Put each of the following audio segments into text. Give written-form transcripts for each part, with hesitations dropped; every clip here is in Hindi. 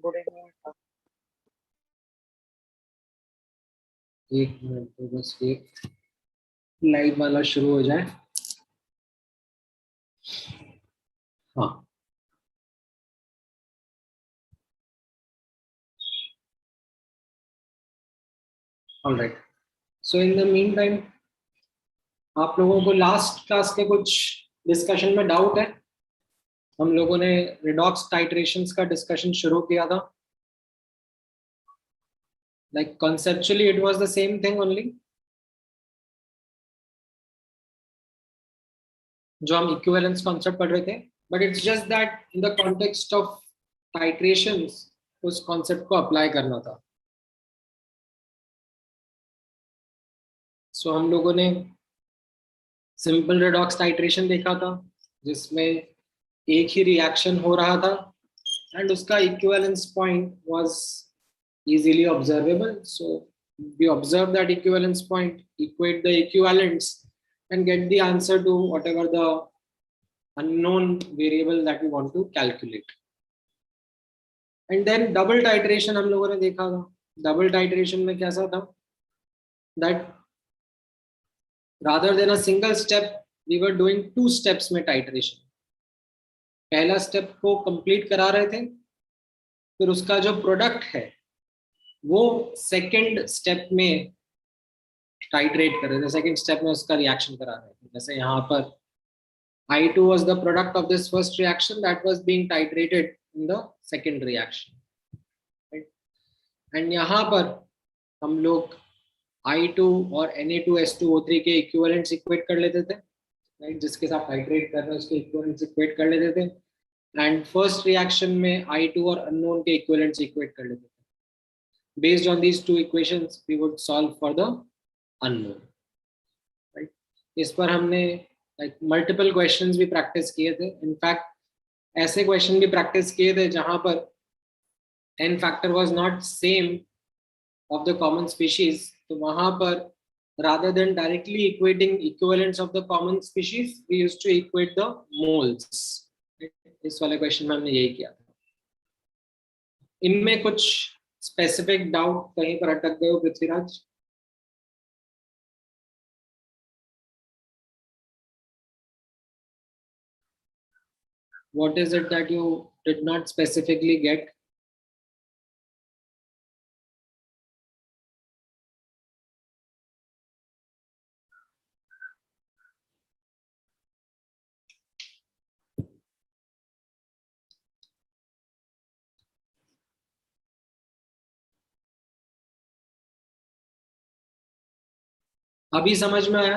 Good evening. एक मिनट तो बस एक लाइव वाला शुरू हो जाए। हाँ, alright. So in the mean time आप लोगों को लास्ट क्लास के कुछ डिस्कशन में डाउट है? हम लोगों ने रिडॉक्स टाइट्रेशंस का डिस्कशन शुरू किया था। Like conceptually it was the same thing only, जो हम इक्विवेलेंस कॉन्सेप्ट पढ़ रहे थे, but it's just that in the context of titrations उस कॉन्सेप्ट को अप्लाई करना था। सो हम लोगों ने सिंपल रिडॉक्स टाइट्रेशन देखा था, जिसमें एक ही रिएक्शन हो रहा था and उसका equivalence point was easily observable. So we observe that equivalence point, equate the equivalents and get the answer to whatever the unknown variable that we want to calculate. And then double titration हम लोगों ने देखा था। double titration में कैसा था? that rather than a single step we were doing two steps में titration। पहला स्टेप को कंप्लीट करा रहे थे, फिर उसका जो प्रोडक्ट है वो सेकंड स्टेप में टाइट्रेट कर रहे थे, सेकंड स्टेप में उसका रिएक्शन करा रहे थे। जैसे यहाँ पर I2 was the product of this first reaction that was being titrated in the second reaction, right? And यहाँ पर हम लोग I2 और Na2S2O3 के इक्विवेलेंट्स इक्वेट कर लेते थे, राइट? जिसके साथ टाइट्रेट कर रहे हैं उसके इक्विवेलेंट्स इक्वेट कर लेते थे। एंड फर्स्ट रिएक्शन में I2 और अननोन के इक्विवेलेंट्स इक्वेट कर लेते थे। Based on these two equations we would solve for the unknown, right? इस पर हमने like multiple questions भी प्रैक्टिस किए थे। इनफैक्ट ऐसे क्वेश्चन भी प्रैक्टिस किए थे जहां पर n factor was not same of the common species, तो वहां पर rather than directly equating equivalents of the common species we used to equate the moles। इस वाले क्वेश्चन में हमने यही किया था। इनमें कुछ स्पेसिफिक डाउट कहीं पर अटक गए हो Prithviraj? What is it that you did not specifically get? अभी समझ में आया?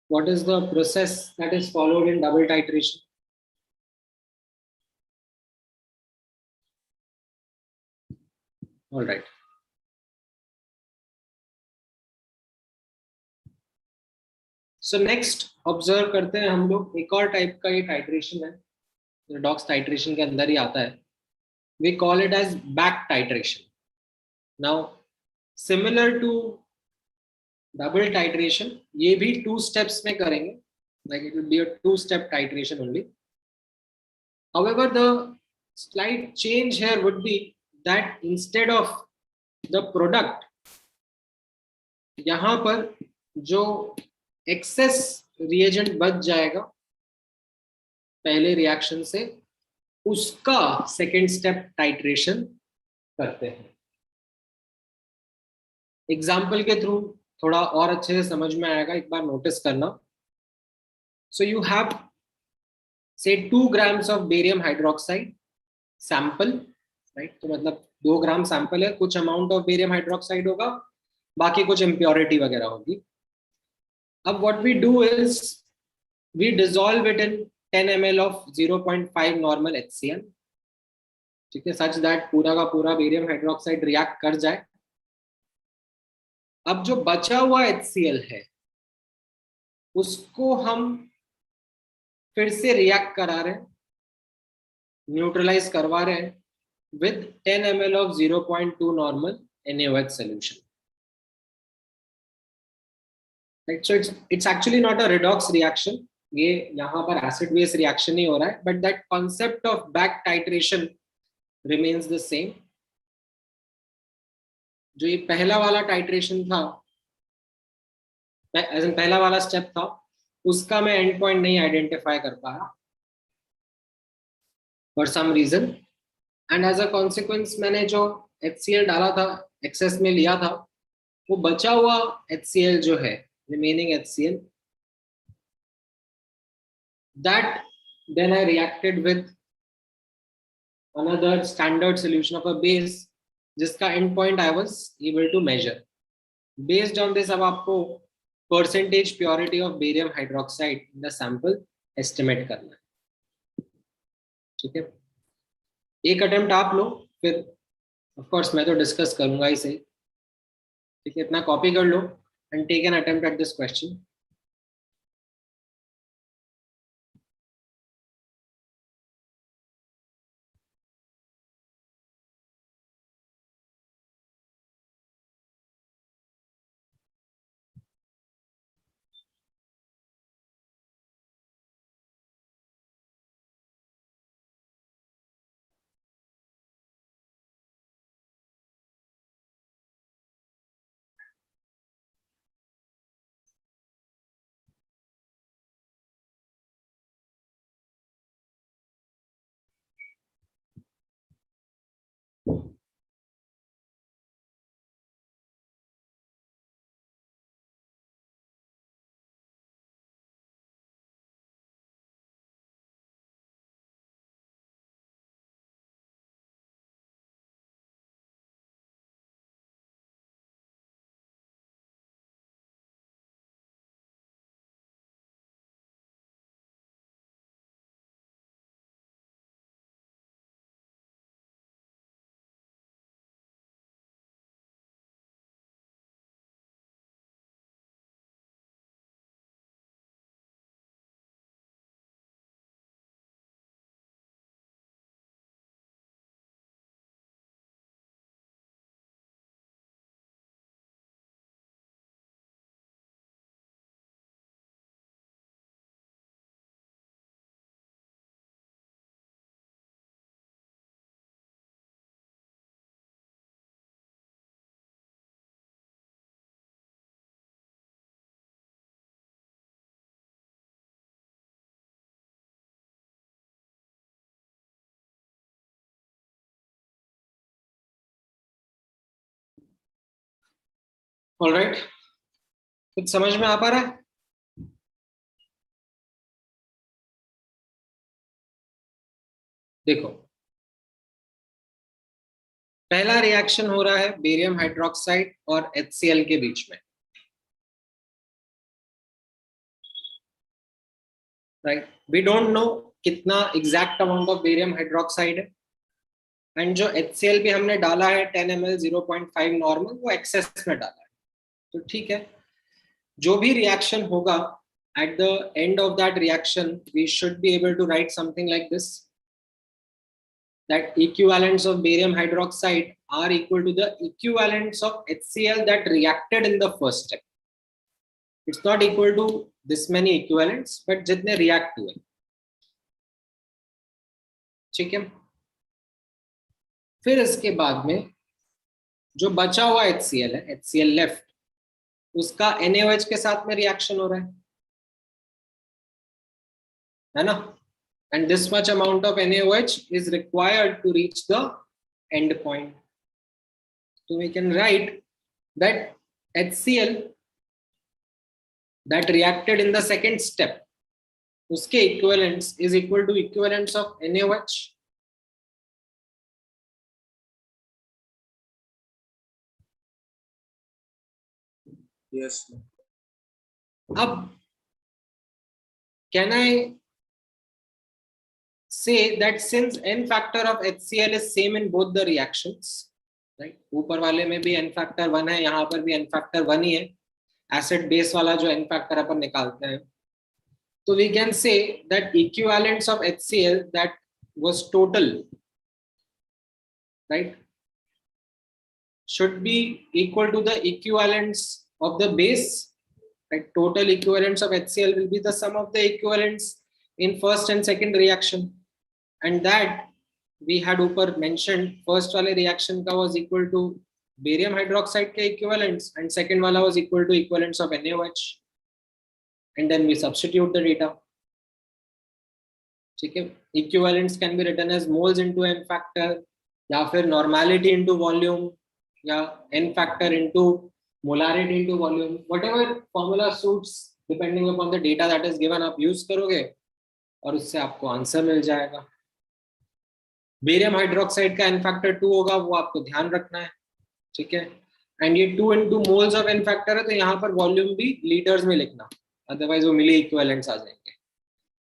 What is the process that is followed in double titration? All right. So next observe करते हैं हम लोग एक और टाइप का ये टाइट्रेशन है, रिडॉक्स टाइट्रेशन के अंदर ही आता है। We call it as back titration. Now similar to double titration, ये भी two steps में करेंगे, like it will be a two-step titration only. However, the slight change here would be that instead of the product, यहाँ पर जो excess reagent बच जाएगा पहले रिएक्शन से, उसका सेकेंड स्टेप टाइट्रेशन करते हैं। एग्जाम्पल के थ्रू थोड़ा और अच्छे से समझ में आएगा, एक बार नोटिस करना। सो यू हैव से 2 grams of barium hydroxide sample, right? तो मतलब 2 ग्राम सैंपल है, कुछ अमाउंट ऑफ बेरियम हाइड्रोक्साइड होगा, बाकी कुछ इम्प्योरिटी वगैरह होगी। अब what we do is we dissolve it in 10 ml of 0.5 normal HCl, ठीक है, सच दैट पूरा का पूरा बेरियम हाइड्रोक्साइड रिएक्ट कर जाए। अब जो बचा हुआ HCl है उसको हम फिर से रिएक्ट करा रहे हैं, न्यूट्रलाइज करवा रहे हैं with 10 ml of 0.2 normal NaOH solution, right? So it's actually not a redox reaction, ये यहाँ पर acid base reaction ही हो रहा है, but that concept of back titration remains the same. जो ये पहला वाला टाइट्रेशन था, पहला वाला स्टेप था, उसका मैं एंड पॉइंट नहीं आइडेंटिफाई कर पाया for some reason, and as a consequence मैंने जो HCl डाला था, एक्सेस में लिया था, वो बचा हुआ HCl जो है, remaining HCl, that then I reacted with another standard solution of a base जिसका end point I was able to measure. Based on this अब आपको percentage purity of barium hydroxide in the sample estimate करना है. ठीक है, एक अटेम्प्ट आप लो, फिर ऑफ कोर्स मैं तो डिस्कस करूंगा ही सही. ठीक है, इतना कॉपी कर लो and take an attempt at this question. Alright, कुछ समझ में आ पा रहा है? देखो, पहला रिएक्शन हो रहा है बेरियम हाइड्रोक्साइड और HCl के बीच में, राइट. वी डोंट नो कितना exact amount of barium hydroxide है, एंड जो HCl भी हमने डाला है 10 ml 0.5 नॉर्मल, वो एक्सेस में डाला है. तो ठीक है, जो भी रिएक्शन होगा, at the end of that reaction we should be able to write something like this, that equivalents of barium hydroxide are equal to the equivalents of HCl that reacted in the first step. It's not equal to this many equivalents, but जितने react हुए. ठीक है, फिर इसके बाद में जो बचा हुआ HCl है, HCl left, उसका NaOH के साथ में रिएक्शन हो रहा है ना, and this much amount of NaOH is required to reach the end point. So we can write that HCl that reacted in the second step, उसके equivalents is equal to equivalents of NaOH. Yes. अब can I say that since n factor of HCl is same in both the reactions, right? ऊपर वाले में भी n factor 1 है, यहाँ पर भी n factor 1 ही है, एसिड बेस वाला जो n factor अपन निकालते हैं. So we can say that equivalents of HCl that was total, right, should be equal to the equivalents of the base, right? Total equivalents of HCl will be the sum of the equivalents in first and second reaction, and that we had ऊपर mentioned first वाले reaction का was equal to barium hydroxide के equivalents and second वाला was equal to equivalents of NaOH, and then we substitute the data. ठीक है, equivalents can be written as moles into n factor या फिर normality into volume या n factor into molarity into volume, whatever formula suits depending upon the data that is given आप use करोगे और उससे आपको आंसर मिल जाएगा. बेरियम हाइड्रोक्साइड का एन फैक्टर 2 होगा, वो आपको ध्यान रखना है. ठीक है, एंड ये 2 into moles of n factor है, तो यहाँ पर वॉल्यूम भी लीटर्स में लिखना, अदरवाइज वो मिली इक्विवेलेंट्स आ जाएंगे.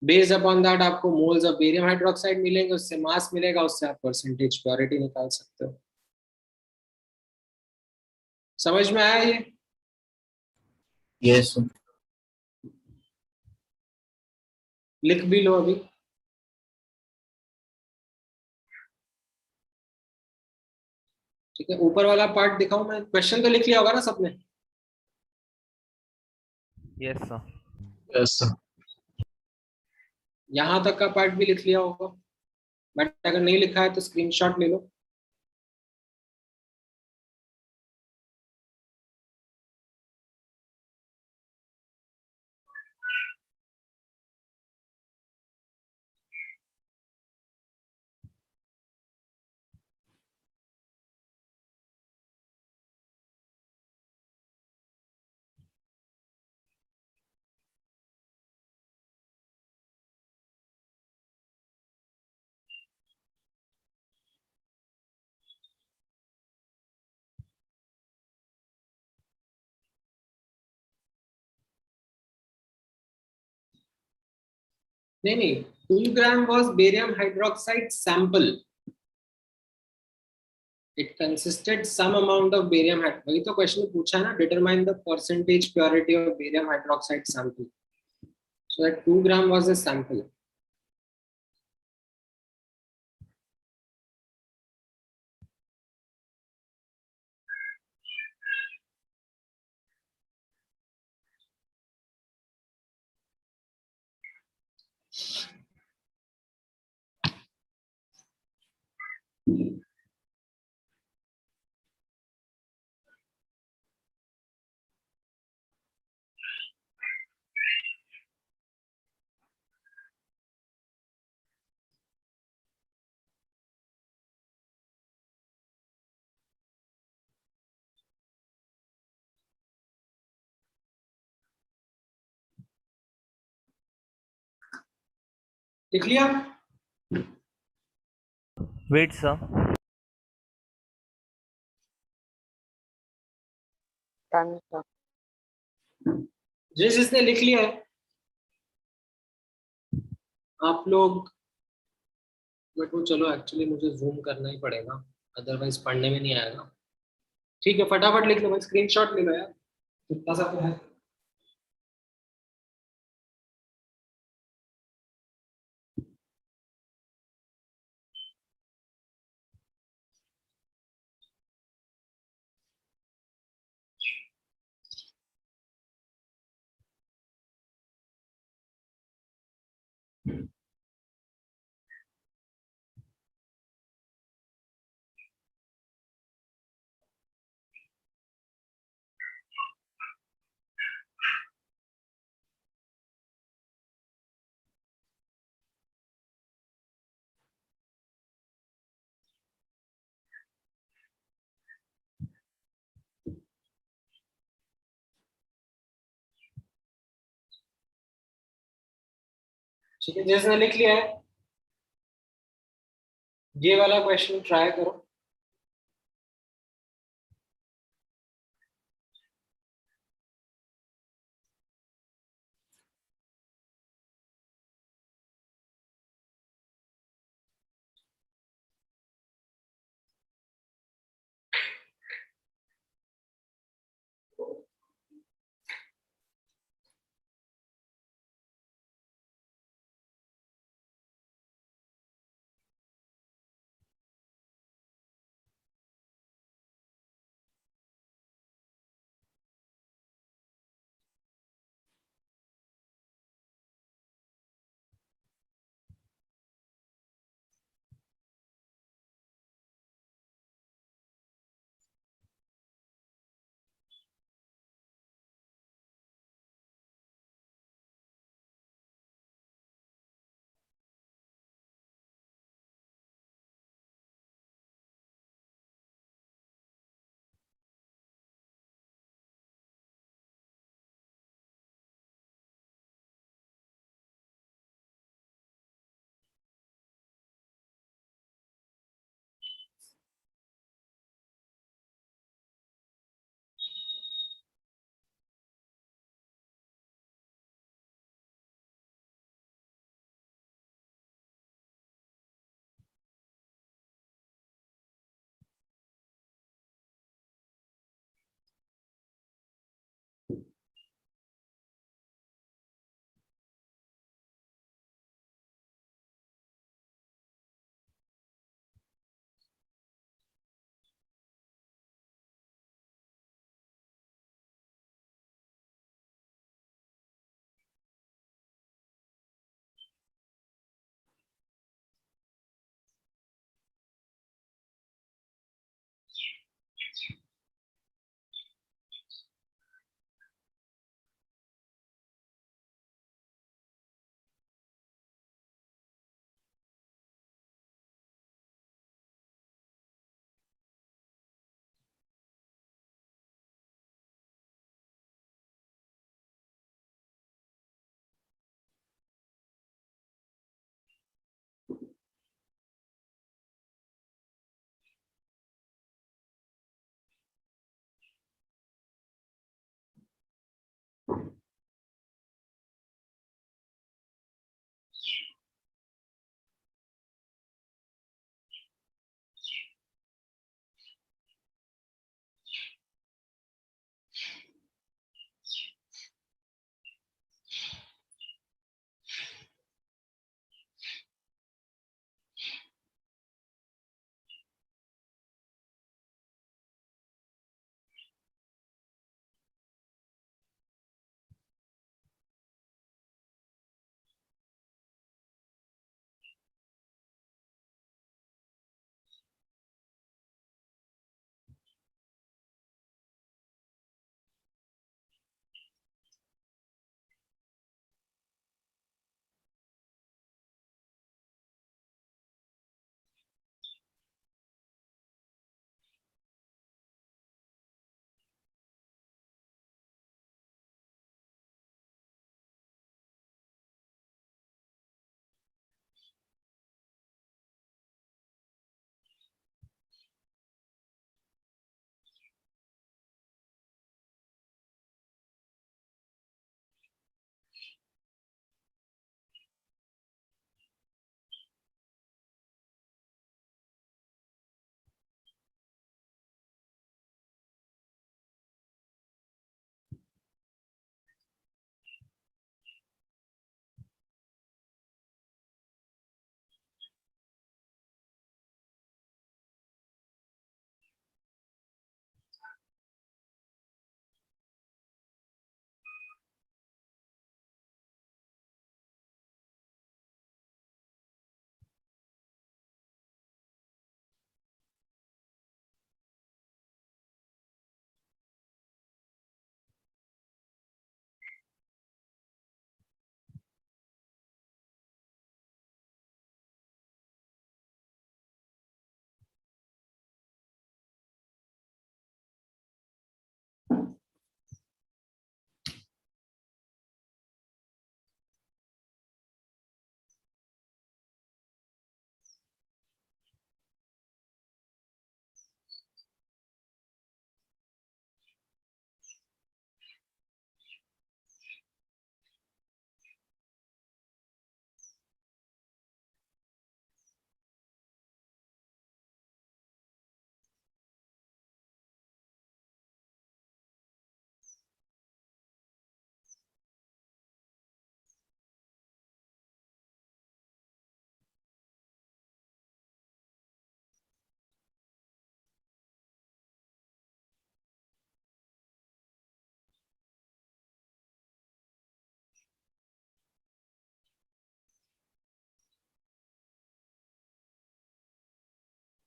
बेस्ड अपॉन दैट आपको मोल्स ऑफ बेरियम हाइड्रोक्साइड मिलेंगे, उससे मास मिलेगा, उससे आप परसेंटेज प्योरिटी निकाल सकते हो. समझ में आया ये? यस. लिख भी लो अभी. ठीक है, ऊपर वाला पार्ट दिखाऊं मैं? क्वेश्चन तो लिख लिया होगा ना सबने? Yes sir. Yes sir. यहां तक का पार्ट भी लिख लिया होगा, बट अगर नहीं लिखा है तो स्क्रीनशॉट ले लो. नहीं, 2 ग्राम was barium hydroxide sample. It consisted some amount of barium hydroxide. वही तो क्वेश्चन में पूछा है ना, determine the percentage purity of barium hydroxide sample. So that 2 gram was a sample. लिख लिया? Wait sir. जिसने लिख लिया है आप लोग, बट वो चलो एक्चुअली मुझे जूम करना ही पड़ेगा, अदरवाइज पढ़ने में नहीं आएगा. ठीक है, फटाफट लिख लो भाई, स्क्रीनशॉट ले लो यार, इतना सा तो है. ठीक है, जिसने लिख लिया है ये वाला क्वेश्चन ट्राई करो.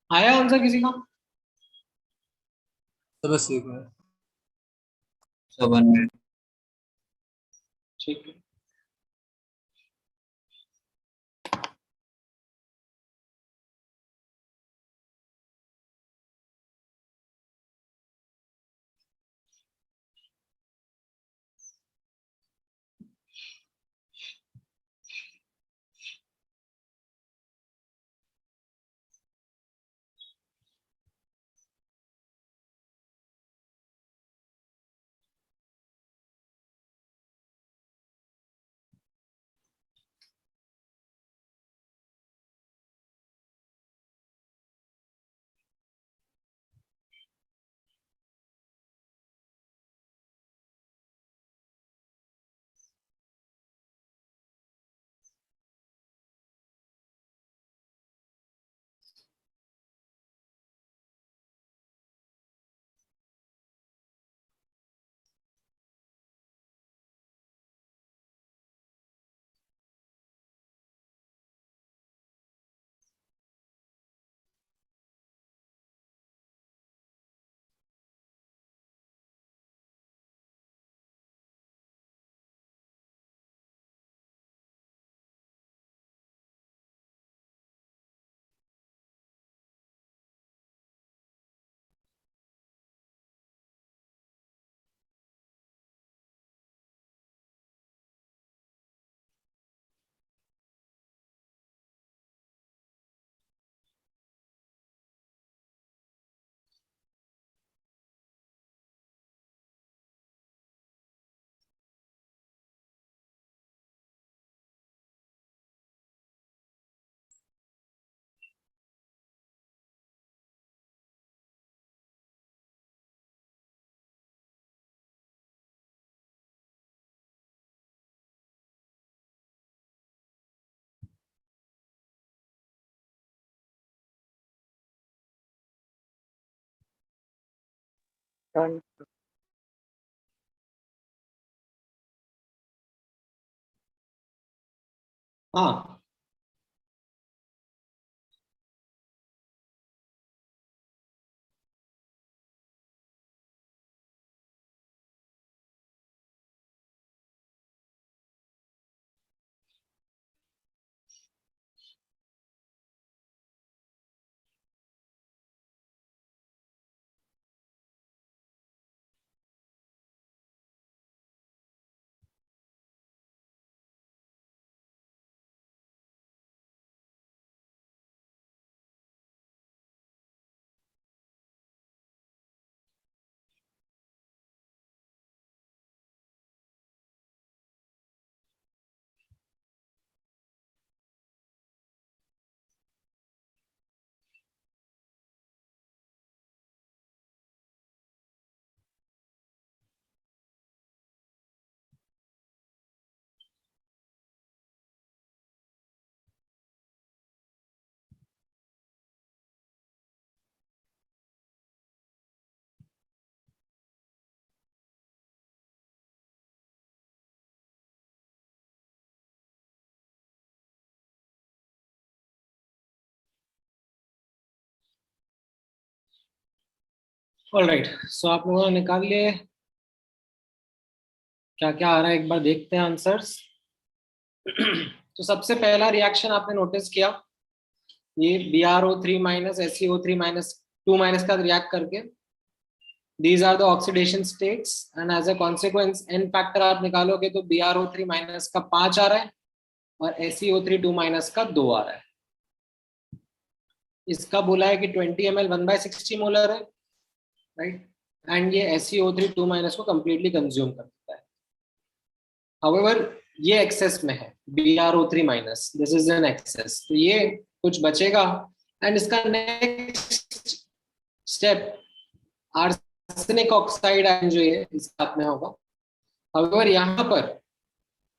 आया आंसर किसी का? तो बस एक मिनट। So 1 minute. ठीक है। Done. हाँ, ऑलराइट। सो आप लोगों ने निकाल लिए? क्या क्या आ रहा है एक बार देखते हैं आंसर्स। तो सबसे पहला रिएक्शन आपने नोटिस किया, ये BrO3 minus SeO3 minus 2 minus का रिएक्ट करके, these are the oxidation states and as a consequence n factor आप निकालोगे तो BrO3 माइनस का 5 आ रहा है और SeO3 2 माइनस का 2 आ रहा है। इसका बोला है कि 20 ml 1/60 मोलर है, राइट, एंड ये SeO3 2 माइनस को कंप्लीटली कंज्यूम कर देता है। हाउएवर ये एक्सेस में है, BrO3 minus, this is an excess, तो ये कुछ बचेगा एंड इसका next step arsenic oxide ion जो है इस साथ में होगा। हाउएवर यहाँ पर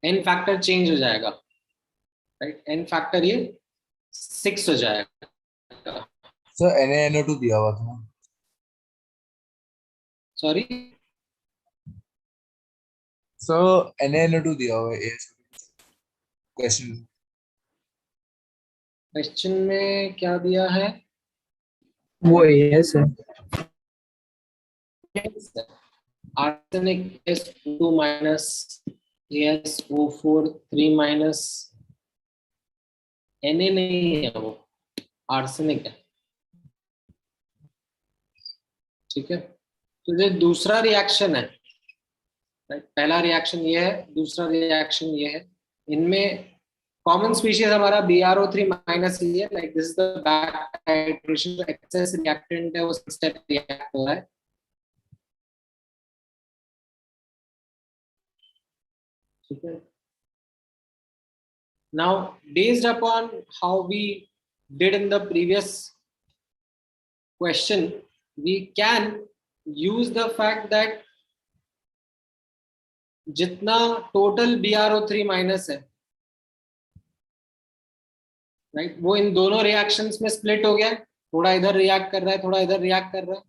एन फैक्टर चेंज हो जाएगा, राइट, एन फैक्टर ये 6 हो जाएगा। सर NaNO2 दिया हुआ था। सॉरी, सर NaNO2 दिया हुआ है क्वेश्चन। क्वेश्चन में क्या दिया है? वो यस है. Arsenic SO2 minus AsO4 3 minus Na नहीं है, वो आर्सेनिक है. ठीक है, तो ये दूसरा रिएक्शन है. पहला रिएक्शन ये है, दूसरा रिएक्शन ये है. इनमें कॉमन स्पीशीज हमारा BrO3 माइनस ही है. Like this is the back titration. Excess reactant है, वो स्टेप रिएक्ट हो रहा है. ठीक है. Now, based upon how we did in the previous question, we can use the fact that जितना टोटल BrO3 माइनस है, राइट, वो इन दोनों रिएक्शंस में स्प्लिट हो गया. थोड़ा इधर रिएक्ट कर रहा है, थोड़ा इधर रिएक्ट कर रहा है.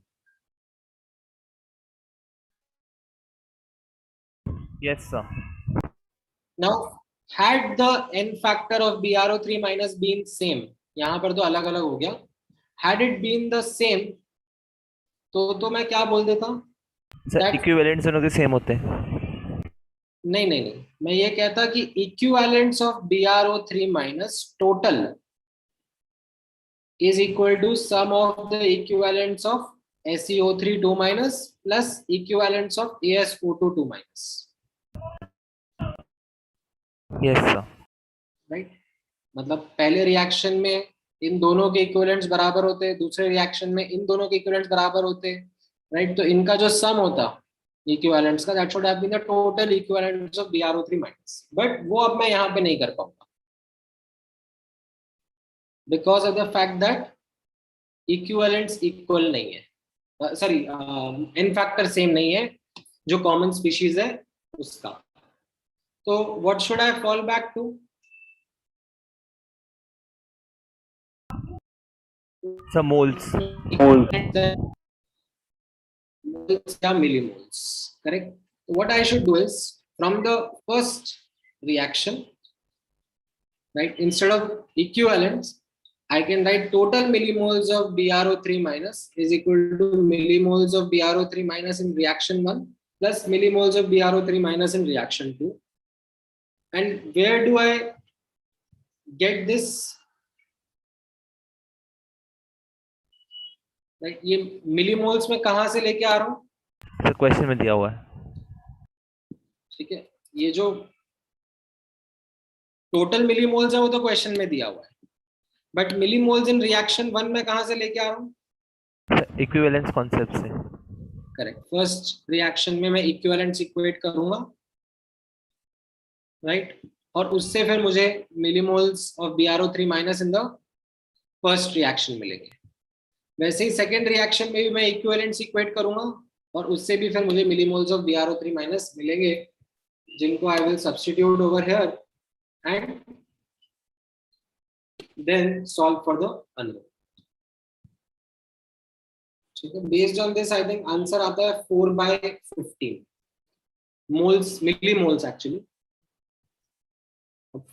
Yes, sir. Now, had the n factor of BrO3 minus been same, यहां पर तो अलग अलग हो गया. Had it been the same, तो मैं क्या बोल देता हूं. सर That- इक्विवेलेंट्स दोनों के सेम होते हैं. नहीं, मैं ये कहता कि equivalents of BrO3 minus total is equal to sum of the equivalents of SeO3 2 minus plus equivalents of AsO2 2 minus. Yes sir. Right, मतलब पहले रिएक्शन में इन दोनों के इक्विवेलेंट्स बराबर होते, दूसरे रिएक्शन में इन दोनों के इक्विवेलेंट्स बराबर होते. राइट, तो इनका जो सम होता इक्विवेलेंट्स का, that should have been the total equivalents of BrO3 minus. But वो अब मैं यहाँ पे नहीं कर पाऊंगा because of the fact that equivalents equal नहीं है. सॉरी, एन फैक्टर सेम नहीं है जो कॉमन स्पीशीज है उसका. तो what should I fall back to. Sir moles. Moles या millimoles. Correct. What I should do is, from the first reaction, right, instead of equivalents, I can write total millimoles of BrO3 minus is equal to millimoles of BrO3 minus in reaction 1 plus millimoles of BrO3 minus in reaction 2. And where do I get this? Right, ये millimoles में कहाँ से लेके आ रहा हूँ. सर क्वेश्चन में दिया हुआ है. ठीक है, ये जो टोटल मिलीमोल्स है वो तो क्वेश्चन में दिया हुआ है. बट मिलीमोल्स इन रिएक्शन 1 में कहां से लेके आ रहा हूँ. सर इक्विवेलेंस कॉन्सेप्ट से. करेक्ट. फर्स्ट रिएक्शन में मैं इक्विवेलेंट्स इक्वेट करूंगा, राइट, और उससे फिर मुझे millimoles of BrO3 minus in the first reaction मिलेंगे. वैसे ही सेकेंड रिएक्शन में भी मैं इक्विवेलेंट्स इक्वेट करूंगा और उससे भी फिर मुझे मिलीमोल्स ऑफ BrO3 माइनस मिलेंगे, जिनको I will substitute over here and then solve for the unknown. ठीक है, based on this I think answer आता है 4/15 moles, millimoles actually.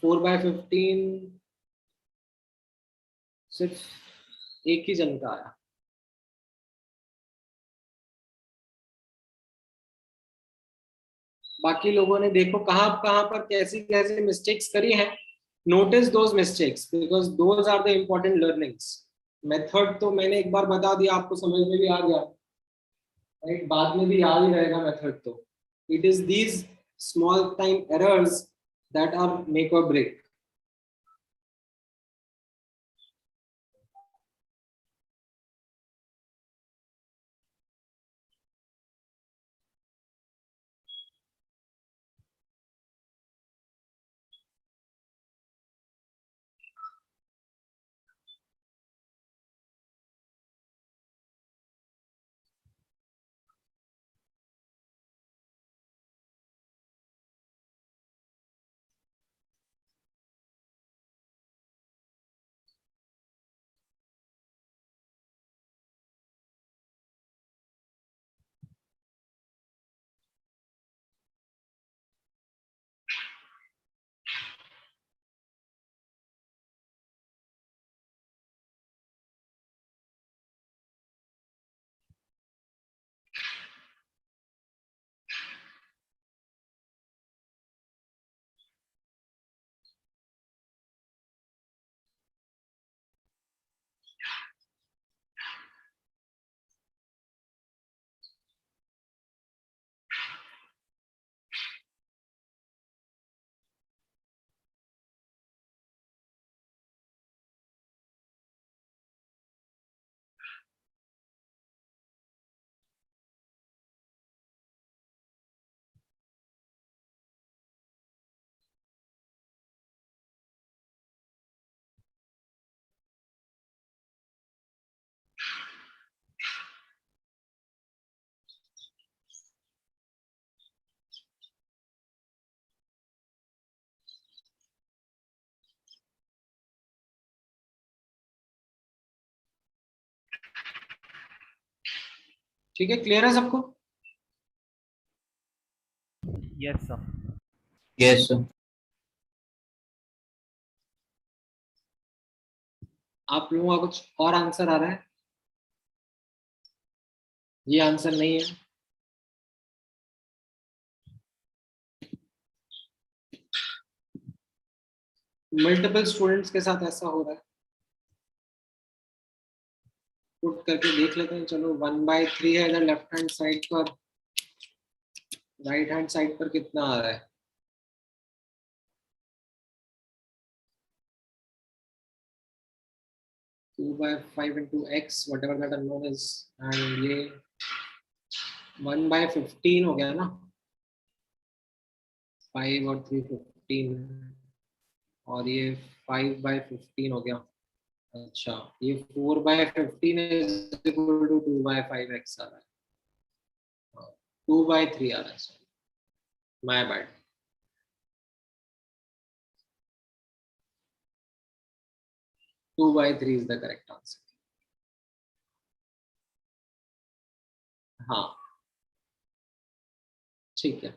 4/15 सिर्फ एक ही जन का आया. बाकी लोगों ने देखो कहां कहां पर कैसी कैसी मिस्टेक्स करी हैं. Notice those mistakes because those are the important learnings. Method तो मैंने एक बार बता दिया, आपको समझ में भी आ गया, राइट, बाद में भी याद ही रहेगा मेथड. तो it is these small time errors that are make or break. ठीक है, क्लियर है सबको? Yes, sir. Yes, sir. आप लोगों का कुछ और आंसर आ रहा है? ये आंसर नहीं है? मल्टीपल स्टूडेंट्स के साथ ऐसा हो रहा है। पुट करके देख लेते हैं। चलो 1/3 है इधर लेफ्ट हैंड साइड पर, राइट हैंड साइड पर कितना आ रहा है? 2/5 into x whatever that unknown is, and ये 1/15 हो गया ना, 5 और 3 15, और ये 5/15 हो गया। अच्छा, ये 4/15 is equal to 2/5x आ रहा है, 2/3 आ रहा है, sorry my bad. Two by three is the correct answer. हाँ ठीक है।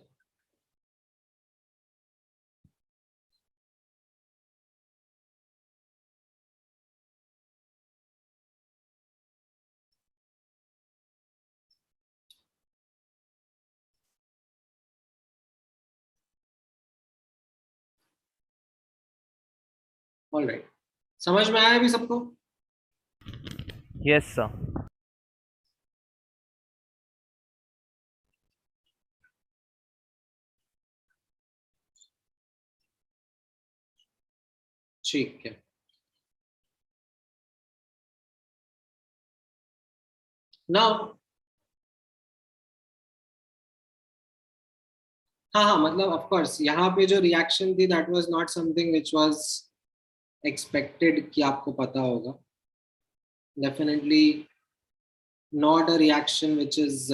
ऑलराइट, समझ में आया अभी सबको? Yes, sir. ठीक है, नाउ हाँ हाँ, मतलब ऑफ कोर्स यहाँ पे जो रिएक्शन थी that was not something which was expected कि आपको पता होगा। Definitely not a reaction which is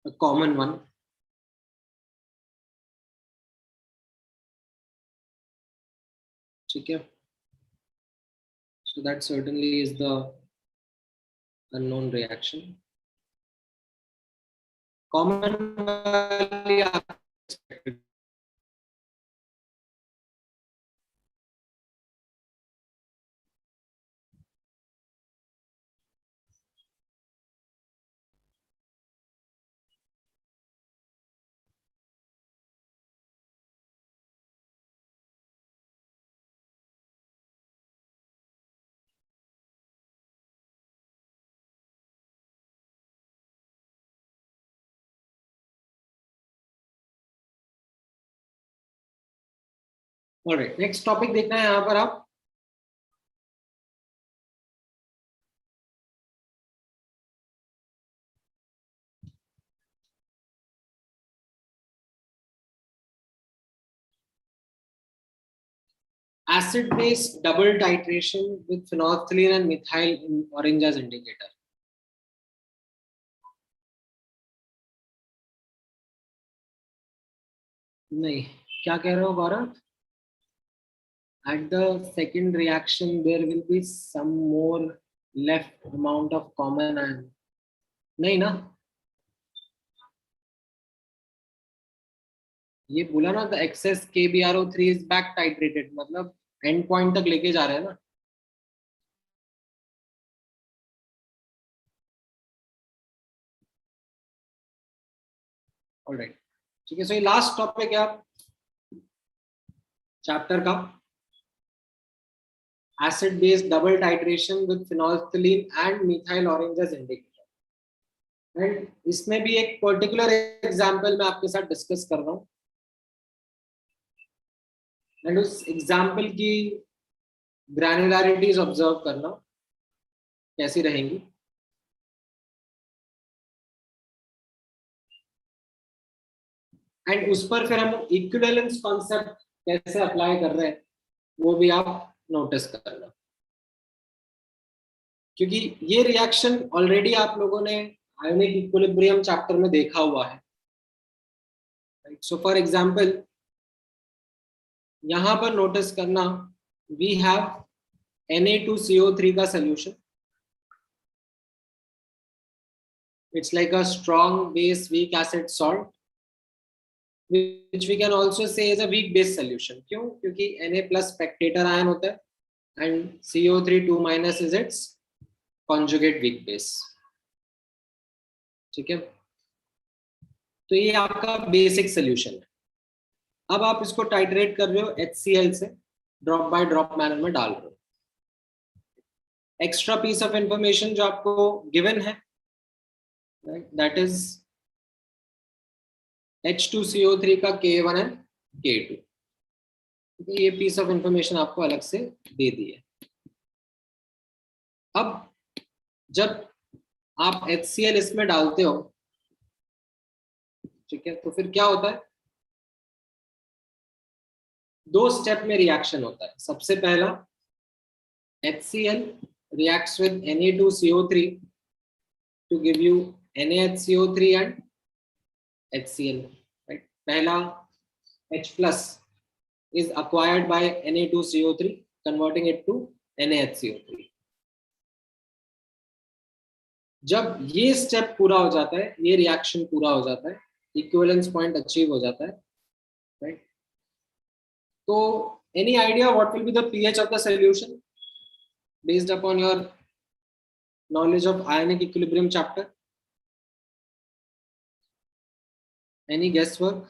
a common one. ठीक है, so that certainly is the unknown reaction. Common वाली आप expected. Alright, next topic देखना है यहाँ पर आप। Acid base double titration with phenolphthalein and methyl orange as indicator. नहीं, क्या कह रहे हो गौरव? At the second reaction there will be some more left amount of common ion. नहीं ना, ये बोला ना, the excess KBRO3 is back titrated, मतलब एंड पॉइंट तक लेके जा रहे हैं ना। ऑलराइट, ठीक है, सो ये लास्ट टॉपिक है आप चैप्टर का, acid base double titration with phenolphthalein and methyl orange as indicator. And इसमें भी एक पर्टिकुलर एग्जांपल मैं आपके साथ डिस्कस कर रहा हूँ, एंड उस एग्जांपल की ग्रैन्युलैरिटीज ऑब्जर्व करना कैसी रहेंगी। एंड उस पर फिर हम इक्विवेलेंस कॉन्सेप्ट कैसे अप्लाई कर रहे हैं वो भी आप नोटिस करना, क्योंकि ये रिएक्शन ऑलरेडी आप लोगों ने आयोनिक इक्विलिब्रियम चैप्टर में देखा हुआ है। सो फॉर एग्जांपल यहां पर नोटिस करना, वी हैव Na2CO3 का solution. It's like a strong base weak acid salt, which we can also say is a weak base solution. क्यों? क्योंकि Na plus spectator ion होता है and CO3 2 minus is its conjugate weak base. ठीक है, तो ये आपका बेसिक सोल्यूशन है. अब आप इसको टाइट्रेट कर रहे हो HCl से, ड्रॉप बाय ड्रॉप मैनर में डाल रहे हो. एक्स्ट्रा पीस ऑफ इंफॉर्मेशन जो आपको गिवन है, दैट इज H2CO3 का K1 एंड K2. ये पीस ऑफ इंफॉर्मेशन आपको अलग से दे दी है. अब जब आप HCl इसमें डालते हो, ठीक है, तो फिर क्या होता है? दो स्टेप में रिएक्शन होता है. सबसे पहला, HCl reacts with Na2CO3 to give you NaHCO3 and HCl. Right? पहला H plus is acquired by Na2CO3, converting it to NaHCO3. जब ये स्टेप पूरा हो जाता है, ये रिएक्शन पूरा हो जाता है, इक्विवेलेंस पॉइंट अचीव हो जाता है, राइट? तो any idea what will be the pH of the solution based upon your knowledge of ionic equilibrium chapter? Any guesswork?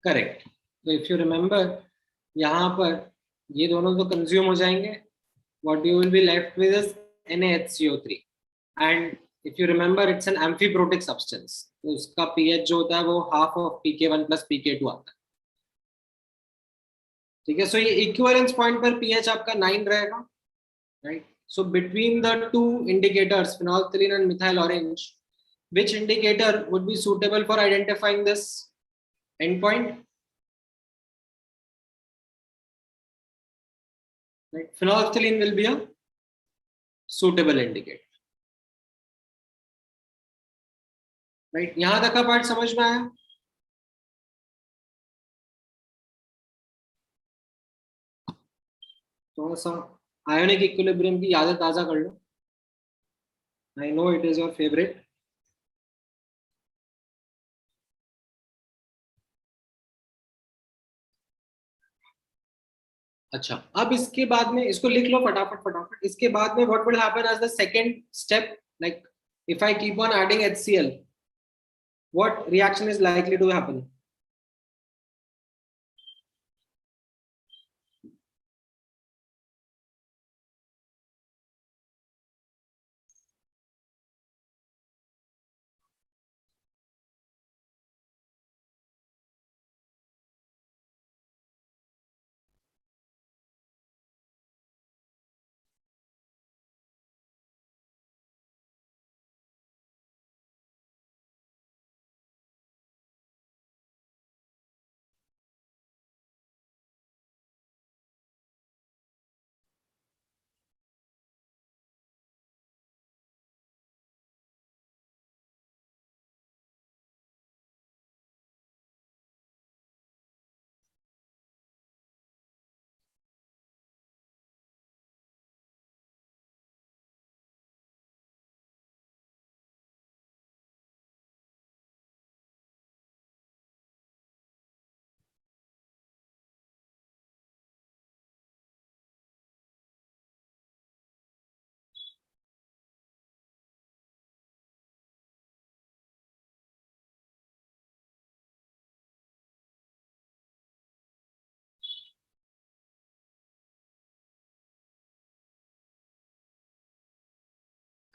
Correct. तो इफ यू रिमेंबर, यहाँ पर ये दोनों तो कंज्यूम हो जाएंगे. What you will be left with is NaHCO3. And if you remember, it's an amphiprotic substance, तो उसका पीएच जो होता है वो half of pK1 plus pK2 आता है. ठीक है, सो ये इक्विवेलेंस पॉइंट पर पीएच आपका 9 रहेगा, right? So between the two indicators, phenolphthalein and methyl orange, which indicator would be suitable for identifying this endpoint? Right? Phenolphthalein will be a suitable indicator. Right? यहां तक का पार्ट समझ में आया? थोड़ा सा आयोनिक इक्विलिब्रियम की यादें ताजा कर लो. I know it is your favourite. अच्छा, अब इसके बाद में इसको लिख लो फटाफट फटाफट. इसके बाद में what will happen as the second step? Like if I keep on adding HCl, what reaction is likely to happen?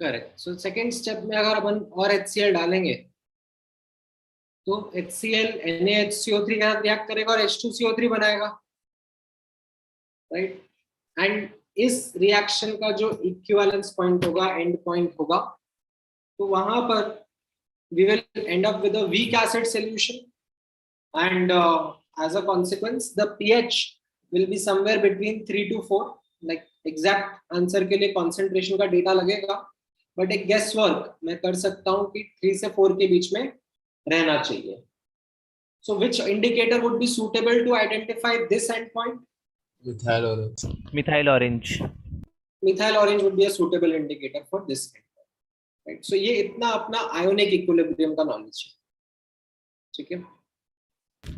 Correct. So second step में अगर अपन और HCl डालेंगे तो HCl NaHCO3 के साथ रिएक्ट करेगा और H2CO3 बनाएगा, राइट. एंड इस रिएक्शन का जो इक्विवेलेंस पॉइंट होगा, एंड पॉइंट होगा, तो वहां पर we will end up with a weak acid solution, and as a consequence the pH will be somewhere between 3 to 4. like exact answer के लिए concentration का data लगेगा, but एक guess work मैं कर सकता हूँ कि 3 से 4 के बीच में रहना चाहिए. So which indicator would be suitable to identify this endpoint? Methyl orange. Methyl orange. Methyl orange would be a suitable indicator for this endpoint, right? So ये इतना अपना ionic equilibrium का knowledge है, ठीक है.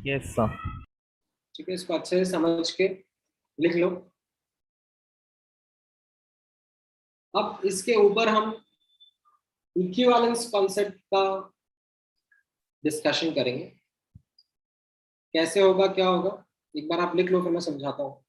Yes, sir. ठीक है, इसको अच्छे से समझ के लिख लो. अब इसके ऊपर हम इक्विवेलेंस कॉन्सेप्ट का डिस्कशन करेंगे. कैसे होगा, क्या होगा, एक बार आप लिख लो, फिर मैं समझाता हूँ.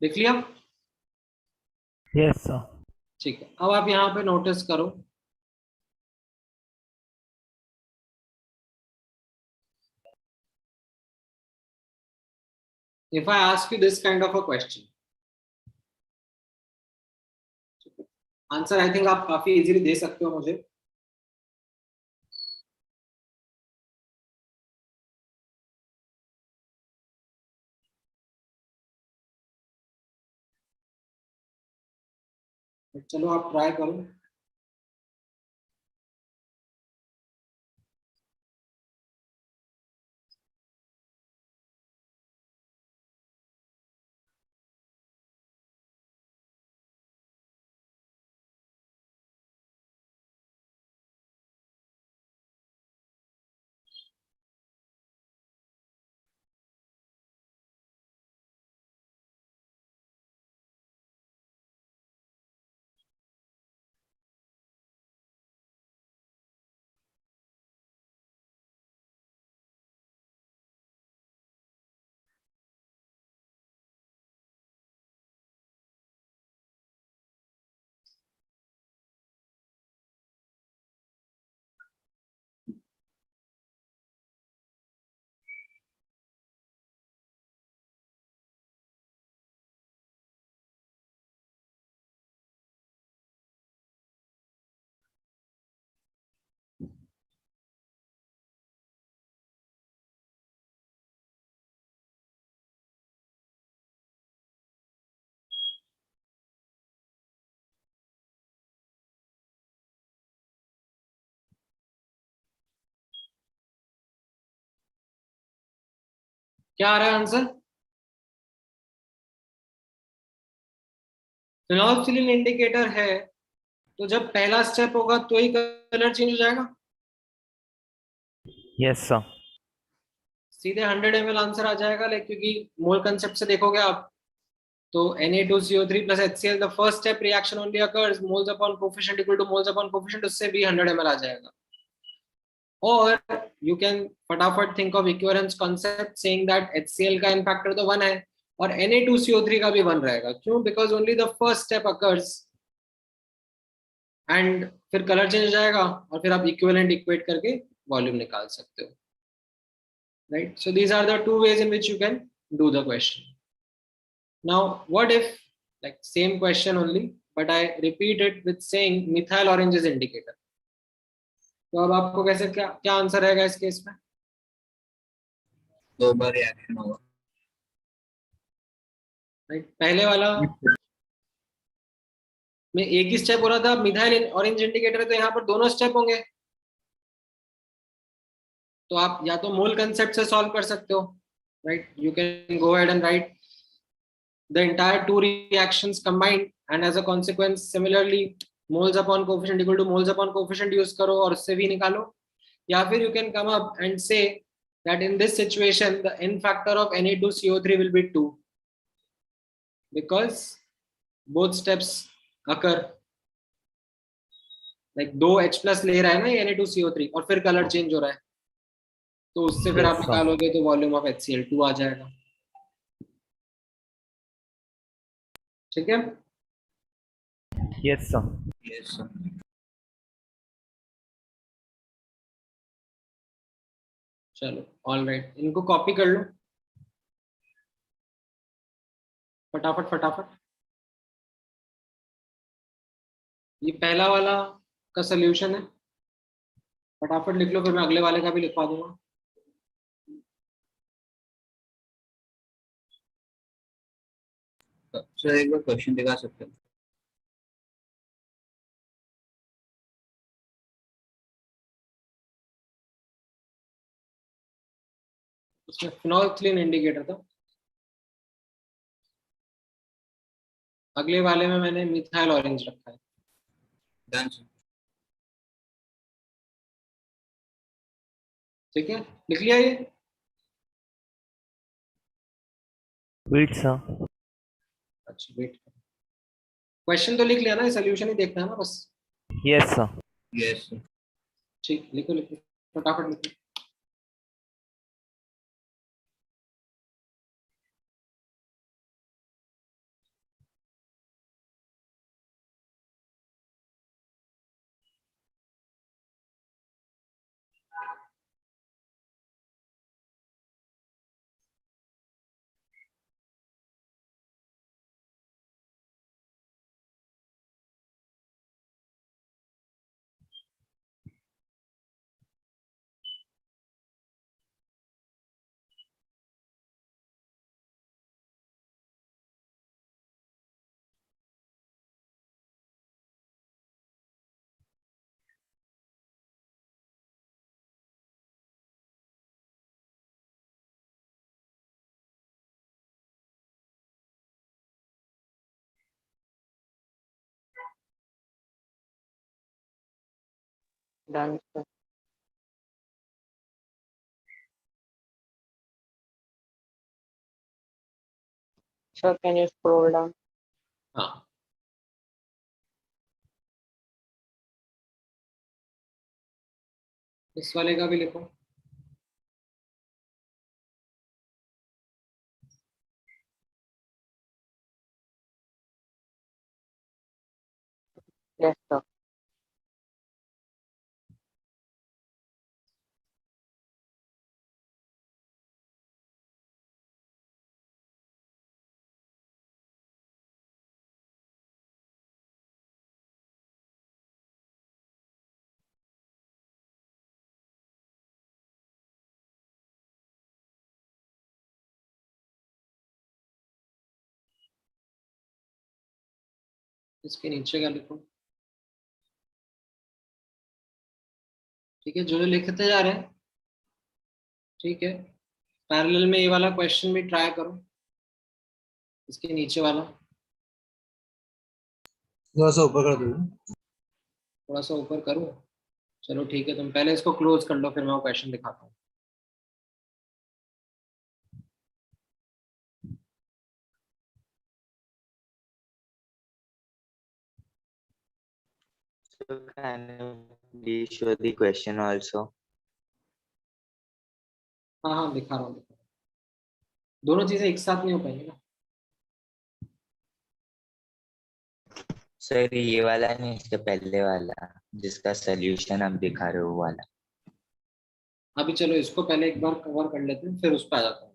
लिख लिया? Yes, sir. ठीक है. अब आप यहाँ पे नोटिस करो, if I ask you this kind of a question, answer I think आप काफी इजीली दे सकते हो मुझे. चलो आप ट्राई करो। क्या आ रहा है आंसर? फिनोल्फिलीन इंडिकेटर है, तो जब पहला स्टेप होगा तो ही कलर चेंज हो जाएगा। Yes, sir. सीधे 100 ml आंसर आ जाएगा, लाइक क्योंकि मोल कंसेप्ट से देखोगे आप तो Na2CO3 plus HCl the first step reaction only occurs moles upon coefficient equal to moles upon coefficient, उससे भी 100 ml आ जाएगा। और you can फटाफट think of equivalence concept saying that HCl का n factor तो 1 है और Na2CO3 का भी 1 रहेगा। क्यों? Because only the first step occurs and फिर कलर चेंज हो जाएगा और फिर आप इक्विवेलेंट इक्वेट करके वॉल्यूम निकाल सकते हो, right? So these are the two ways in which you can do the question. Now, what if, like same question only, but I repeat it with saying methyl orange is indicator? तो अब आपको कैसे क्या क्या आंसर रहेगा इस केस में? 2 बार रिएक्शन होगा। राइट, पहले वाला में एक ही स्टेप हो रहा था, मिथाइल ऑरेंज इंडिकेटर है तो यहाँ पर दोनों स्टेप होंगे। तो आप या तो मोल कंसेप्ट से सॉल्व कर सकते हो, right? You can go ahead and right the entire two reactions combined and as a consequence similarly moles upon coefficient equal to moles upon coefficient use करो और उससे भी निकालो। या फिर you can come up and say that in this situation the n factor of Na2CO3 will be 2 because both steps occur, like 2 H plus ले रहा है ना Na2CO3 और फिर कलर चेंज हो रहा है, तो उससे फिर Yes, आप sir. निकालोगे तो वॉल्यूम ऑफ HCl2 आ जाएगा। ठीक है? Yes, sir. Yes, sir. चलो ऑल राइट, इनको कॉपी कर लो फटाफट फटाफट। ये पहला वाला का सोल्यूशन है, फटाफट लिख लो, फिर मैं अगले वाले का भी लिखवा दूंगा। सर एक बार क्वेश्चन दिखा सकते हैं? इसमें फिनोल्फिलीन इंडिकेटर था, अगले वाले में मैंने मिथाइल ऑरेंज रखा है। Done sir. ठीक है, लिख लिया ये? Wait, sir. अच्छा वेट, क्वेश्चन तो लिख लिया ना, सोल्यूशन ही देखना है ना बस। Yes, sir. Yes sir. ठीक, लिखो लिखो फटाफट लिखो। Done, sir. Sir, can you scroll down? हाँ, इस वाले का भी लिखो। Yes, sir. इसके नीचे का लिखो। ठीक है, जो जो लिखते जा रहे हैं, ठीक है। पैरेलल में ये वाला क्वेश्चन भी ट्राई करो, इसके नीचे वाला थोड़ा सा ऊपर कर दो। थोड़ा सा ऊपर करो। चलो ठीक है, तुम पहले इसको क्लोज कर लो, फिर मैं वो क्वेश्चन दिखाता हूँ। So can you please show the question also? हाँ हाँ, दिखा रहा हूँ, दिखा रहा हूँ। दोनों चीजें एक साथ नहीं हो पाएंगी ना। सर ये वाला नहीं, इसके पहले वाला जिसका सोल्यूशन हम दिखा रहे हो वो वाला। अभी चलो इसको पहले एक बार कवर कर लेते हैं, फिर उस पर आ जाता हूँ।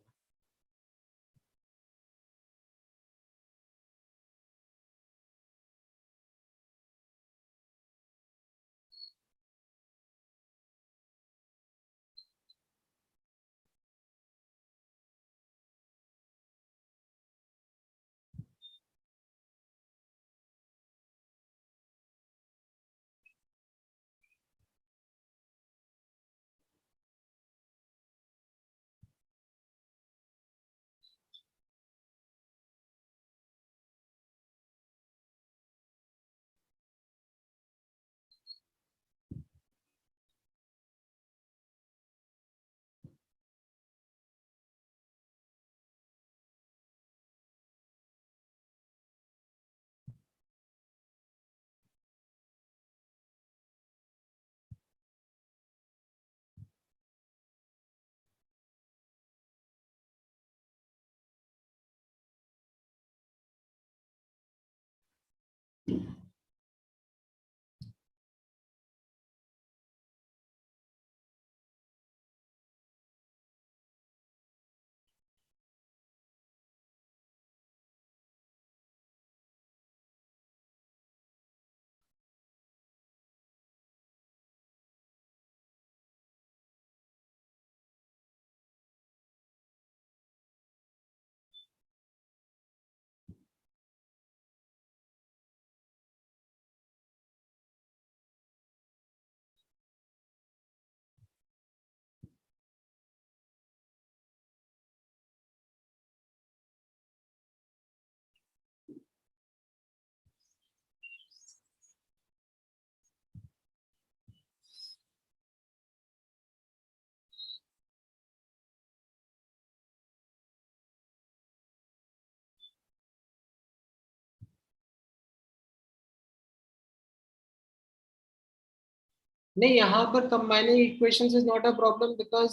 नहीं, यहाँ पर combining equations is not a problem, because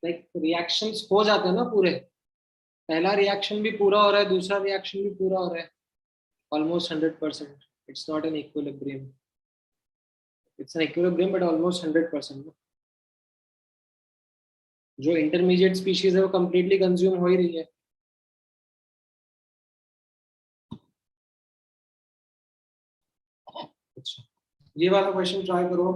like reactions हो जाते हैं ना पूरे। पहला रिएक्शन भी पूरा हो रहा है, दूसरा रिएक्शन भी पूरा हो रहा है, almost 100%। It's not an equilibrium, it's an equilibrium but almost 100%। जो इंटरमीडिएट स्पीशीज है वो कंप्लीटली कंज्यूम हो ही रही है। अच्छा, ये वाला क्वेश्चन ट्राई करो।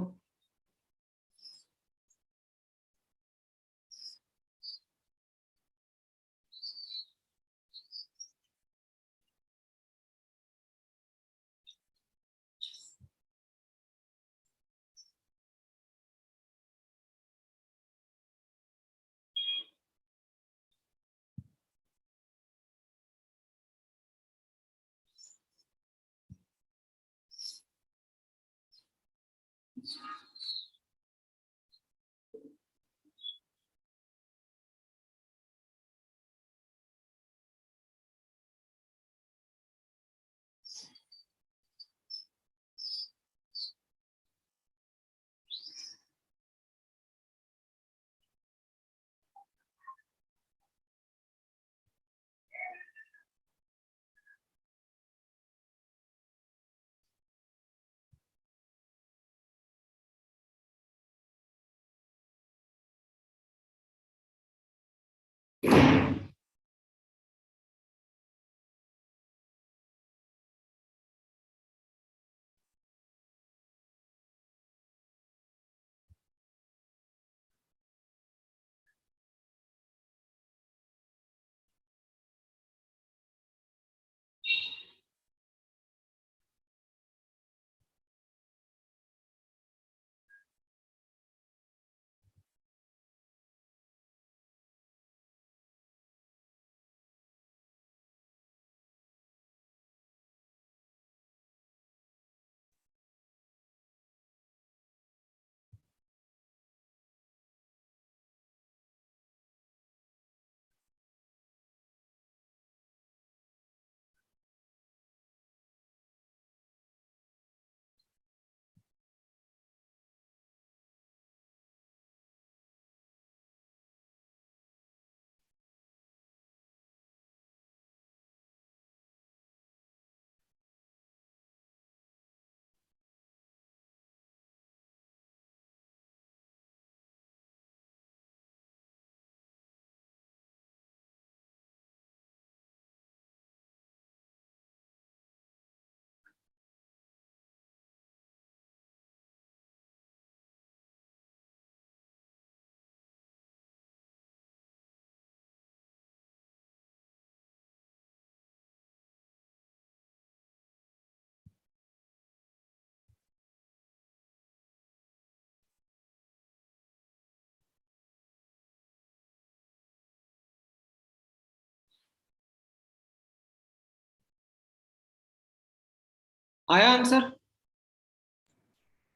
आया आंसर?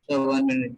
Sir, 1 minute.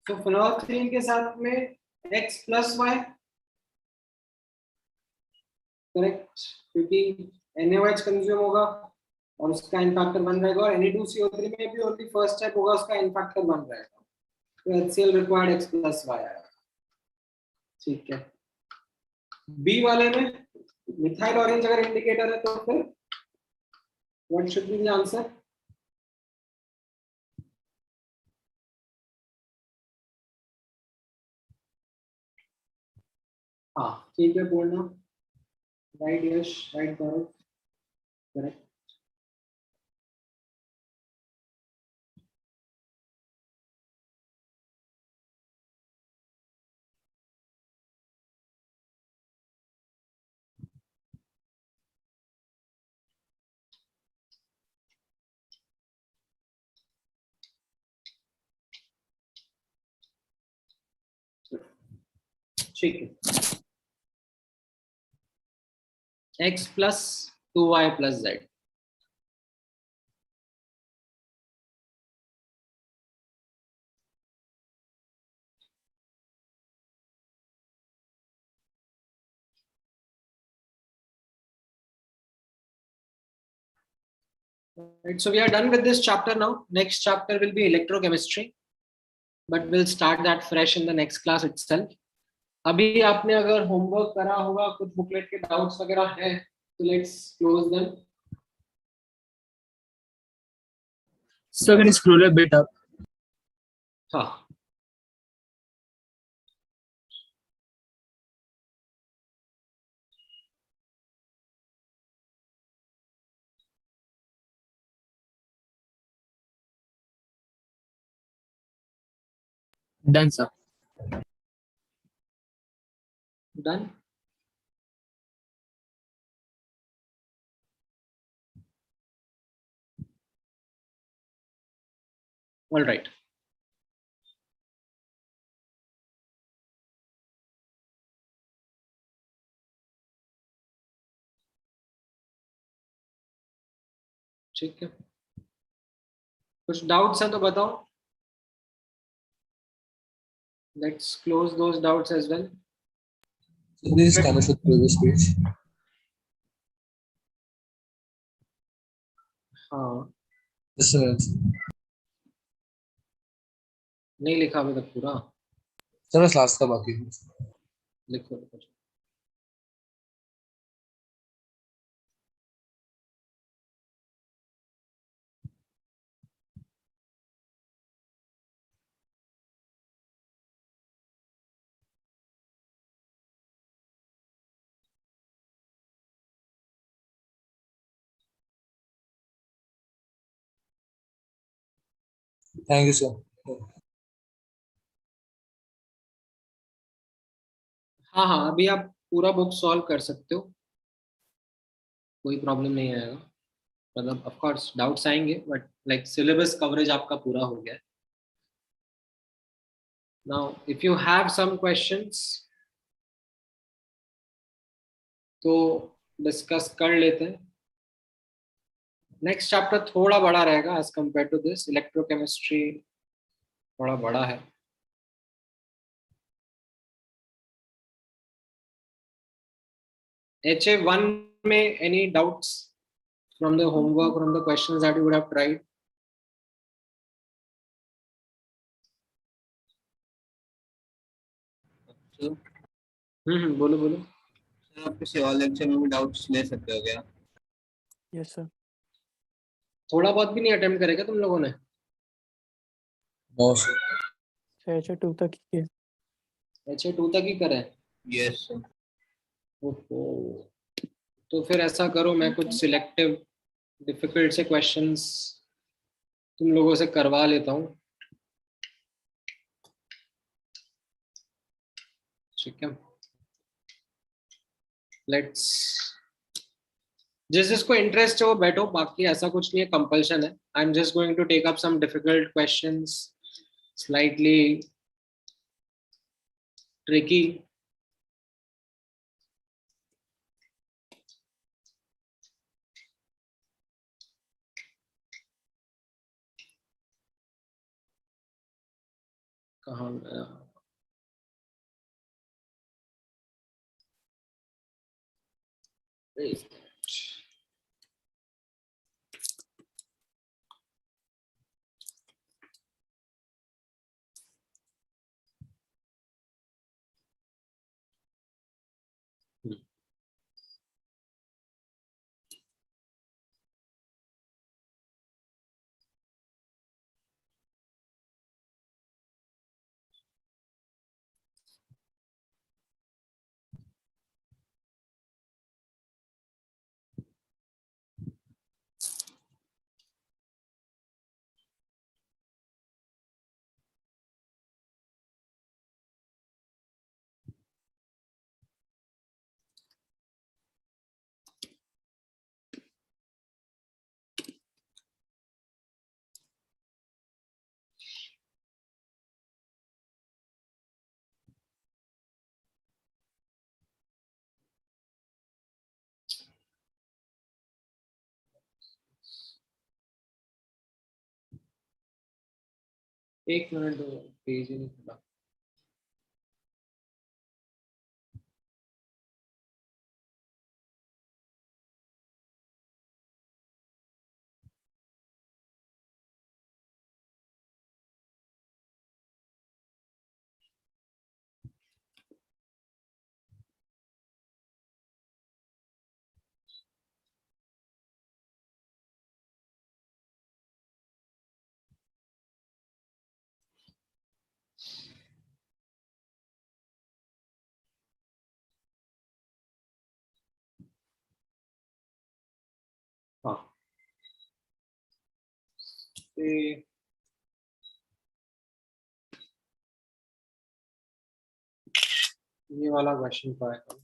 तो फिनोल्फथालीन के साथ में x प्लस वाई, करेक्ट, क्योंकि NaOH कंज्यूम होगा और उसका n फैक्टर 1 रहेगा, और Na2CO3 में भी ओनली फर्स्ट स्टेप होगा, उसका n फैक्टर 1 रहेगा, तो HCl required x plus y आएगा। ठीक है, बी वाले में मिथाइल ऑरेंज अगर इंडिकेटर है तो फिर what should be the answer? हाँ ठीक है, पूर्णा राइट, यश राइट, गौरव करेक्ट। ठीक है, x plus 2y plus z, right? So we are done with this chapter now. Next chapter will be electrochemistry, but we'll start that fresh in the next class itself. अभी आपने अगर होमवर्क करा होगा, कुछ बुकलेट के डाउट्स वगैरह हैं, तो let's close them. So can you scroll a bit up? हाँ, Done, sir. done. All right. ठीक है, कुछ डाउट्स हैं तो बताओ. Let's close those doubts as well. So this is kind of the previous page. हाँ, Just a minute. नहीं लिखा अभी तक पूरा. सर बस लास्ट का बाकी है. लिखो लिखो. Thank you, sir. हाँ हाँ, अभी आप पूरा बुक सॉल्व कर सकते हो, कोई प्रॉब्लम नहीं आएगा. मतलब ऑफ कोर्स डाउट्स आएंगे, बट लाइक सिलेबस कवरेज आपका पूरा हो गया है. Now if you have some questions तो डिस्कस कर लेते हैं. नेक्स्ट चैप्टर थोड़ा बड़ा रहेगा as compare to this. Electrochemistry थोड़ा बड़ा है. HA1 में any doubts from the homework, from the questions that you would have tried? Sir बोलो बोलो. सर आप किसी और लेक्चर में भी डाउट्स ले सकते हो क्या? Yes, sir. थोड़ा बहुत भी नहीं अटेम्प्ट करेगा तुम लोगों ने? No, sir. HA2 तक ही है. HA2 तक ही करे? Yes sir. ओहो, तो फिर ऐसा करो, मैं कुछ सिलेक्टिव डिफिकल्ट से क्वेश्चंस तुम लोगों से करवा लेता हूँ. ठीक है, लेट्स, जिस जिसको इंटरेस्ट है वो बैठो, बाकी ऐसा कुछ नहीं है, कंपल्शन है. I am just going to take up some difficult questions, slightly tricky. कहाँ गया? एक मिनट, पेज ही नहीं खुला. हाँ, ये वाला क्वेश्चन तो आएगा.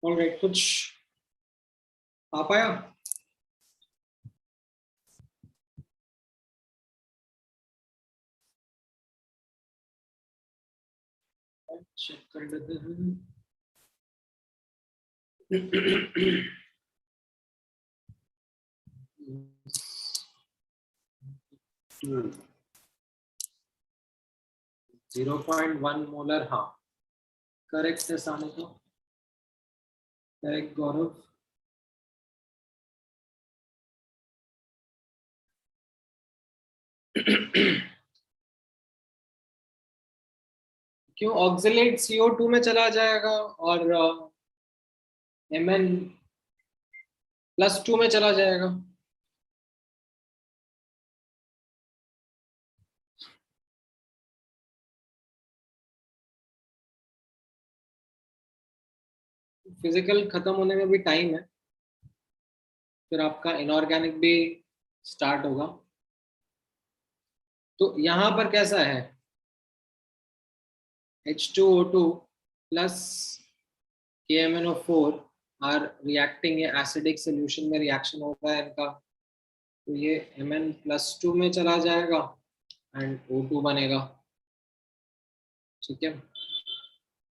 ऑलराइट, कुछ आ पाया? चेक कर लेते हैं। 0.1 मोलर, हाँ करेक्ट है साने का, करेक्ट गौरव। क्यों ऑक्सिलेट CO2 में चला जाएगा और Mn+2 में चला जाएगा? फिजिकल खत्म होने में भी टाइम है, फिर आपका इनऑर्गेनिक भी स्टार्ट होगा। तो यहां पर कैसा है, H2O2 plus KMnO4 are reacting, ये एसिडिक सोल्यूशन में रिएक्शन होता है इनका, तो ये Mn+2 में चला जाएगा एंड O2 बनेगा। ठीक है,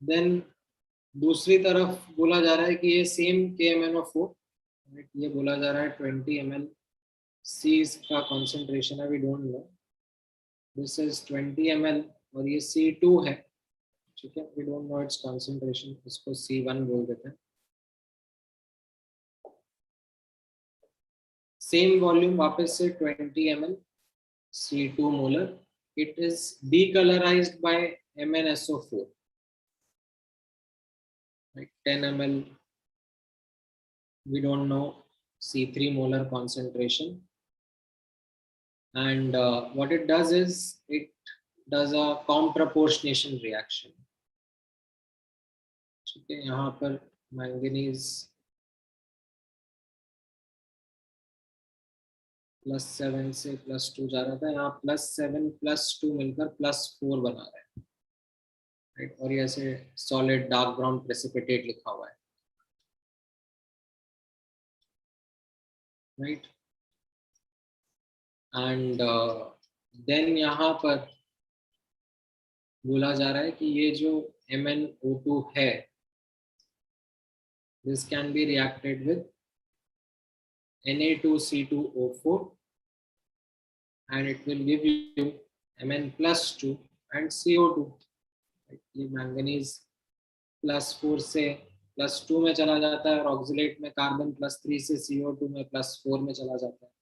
देन दूसरी तरफ बोला जा रहा है कि ये सेम KMnO4, ये बोला जा रहा है 20 ml C इसका कॉन्सेंट्रेशन है, we don't know, this is 20 ml और ये C2 है। ठीक है, we don't know its concentration, इसको C1 बोल देते हैं। सेम वॉल्यूम वापस से 20 ml C2 molar, it is decolorized by MnSO4, right? 10 ml, we don't know C3 molar concentration, and what it does is it does a comproportionation reaction. ठीक है, यहाँ पर मैंगनीज +7 से +2 जा रहा था, यहाँ +7 +2 मिलकर +4 बना रहा है, राइट? और ये ऐसे सॉलिड डार्क ब्राउन प्रेसिपिटेट लिखा हुआ है, राइट? एंड देन यहाँ पर बोला जा रहा है कि ये जो MnO2 है, this can be reacted with Na2C2O4 and it will give you Mn+2 and CO2. ये मैंगनीज +4 से +2 में चला जाता है और ऑक्सिलेट में कार्बन +3 से CO2 में +4 में चला जाता है,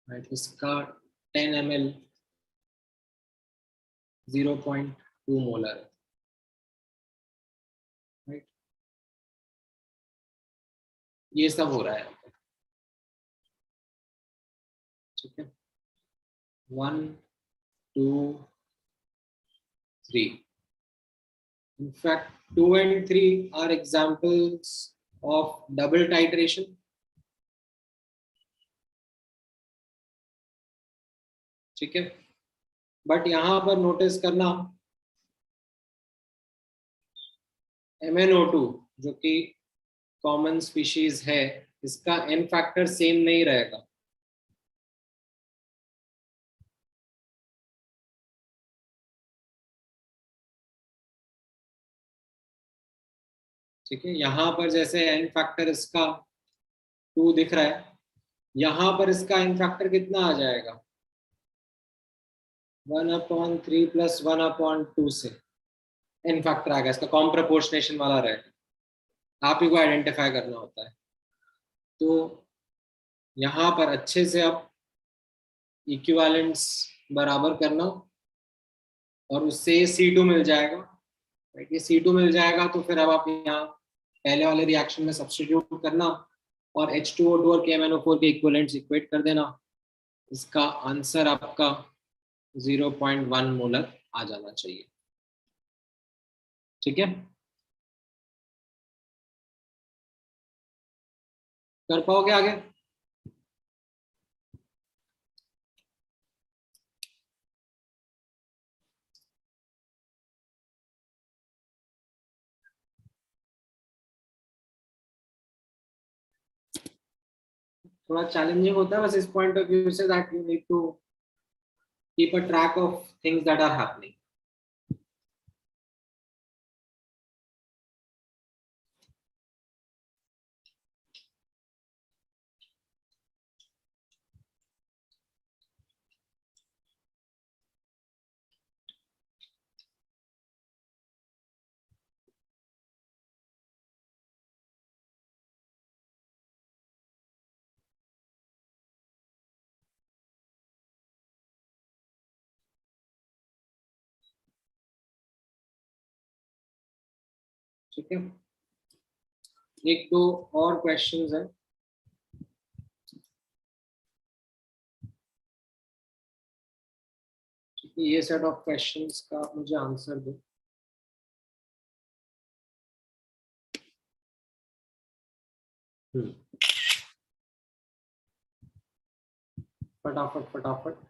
राइट? इसका 10 ml 0.2 मोलर है, राइट? ये सब हो रहा है, ठीक है। 1 2 3, in fact 2 and 3 are examples of double titration. ठीक है, बट यहां पर नोटिस करना MnO2 जो कि कॉमन स्पीशीज है, इसका n फैक्टर सेम नहीं रहेगा। ठीक है, यहाँ पर जैसे n फैक्टर इसका 2 दिख रहा है, यहाँ पर इसका n फैक्टर कितना आ जाएगा, 1/3 + 1/2 से n फैक्टर आ गया, इसका कॉम्प्रपोर्शनेशन वाला रहेगा, आप ही को आइडेंटिफाई करना होता है। तो यहाँ पर अच्छे से आप इक्विवेलेंट्स बराबर करना और उससे C2 मिल जाएगा, राइट? ये C2 मिल जाएगा तो फिर अब आप यहाँ पहले वाले रिएक्शन में सब्स्टिट्यूट करना और H2O2 और KMnO4 के इक्विवेलेंट्स इक्वेट कर देना, इसका आंसर आपका 0.1 मोलर आ जाना चाहिए। ठीक है, कर पाओगे आगे? थोड़ा चैलेंजिंग होता है बस इस पॉइंट ऑफ व्यू से that you need to keep a track of things that are happening. ठीक है, एक दो और क्वेश्चंस हैं. ये सेट ऑफ क्वेश्चंस का मुझे आंसर दो. फटाफट फटाफट.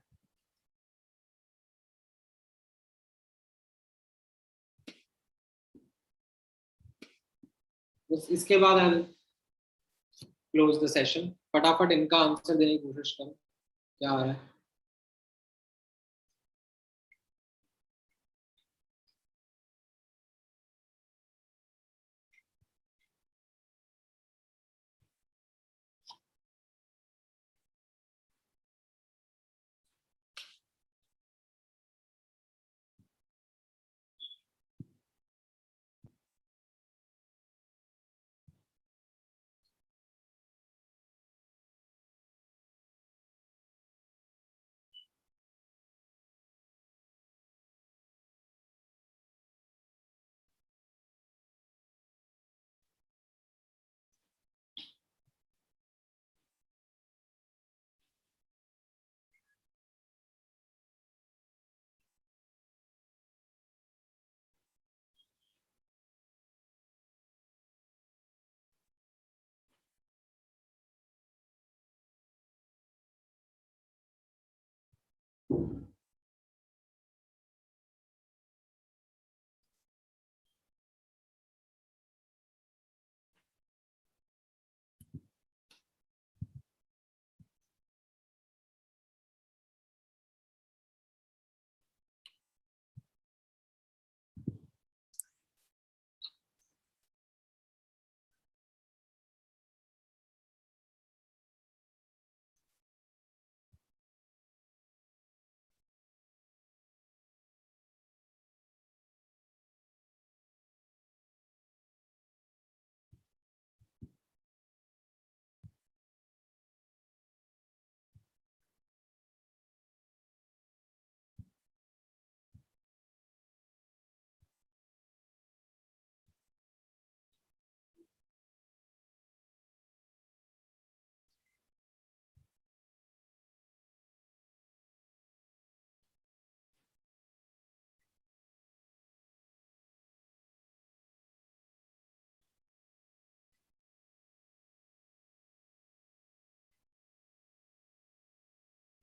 बस इसके बाद आई क्लोज द सेशन. फटाफट इनका आंसर देने की कोशिश करो. क्या आ रहा है?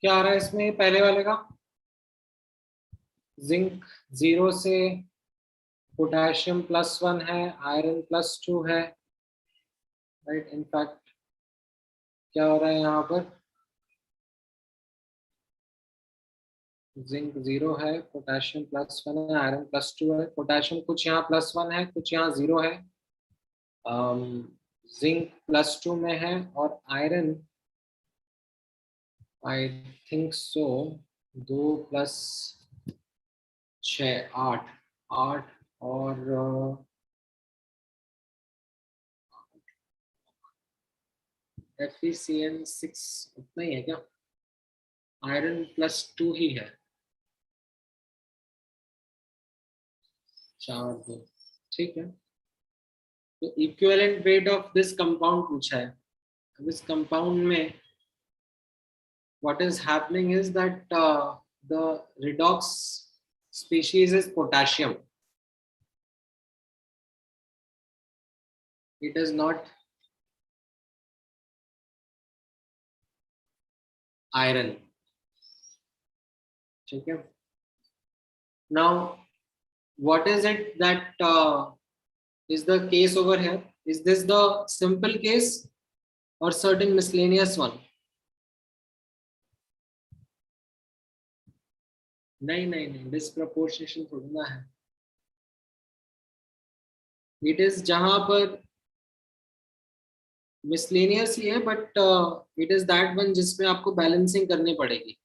क्या आ रहा है इसमें पहले वाले का? जिंक 0 से पोटेशियम +1 है, आयरन +2 है, राइट. इनफैक्ट क्या हो रहा है यहाँ पर? जिंक 0 है, पोटेशियम +1 है, आयरन +2 है. पोटेशियम कुछ यहाँ +1 है, कुछ यहाँ 0 है. जिंक +2 में है और आयरन आई थिंक सो 2 + 6 8 8 और FeCN6 उतना ही है क्या? आयरन +2 ही है. 4 2. ठीक है, तो equivalent weight of this compound पूछा है. अब इस कंपाउंड में what is happening is that the redox species is potassium. It is not iron. Okay. Now, what is it that is the case over here? Is this the simple case और सर्टेन मिसलेनियस वन? नहीं नहीं नहीं, डिस्प्रपोर्शनेशन थोड़ी ना है। इट इज जहां पर मिसलेनियस ही है, but it is that one जिसमें आपको बैलेंसिंग करनी पड़ेगी।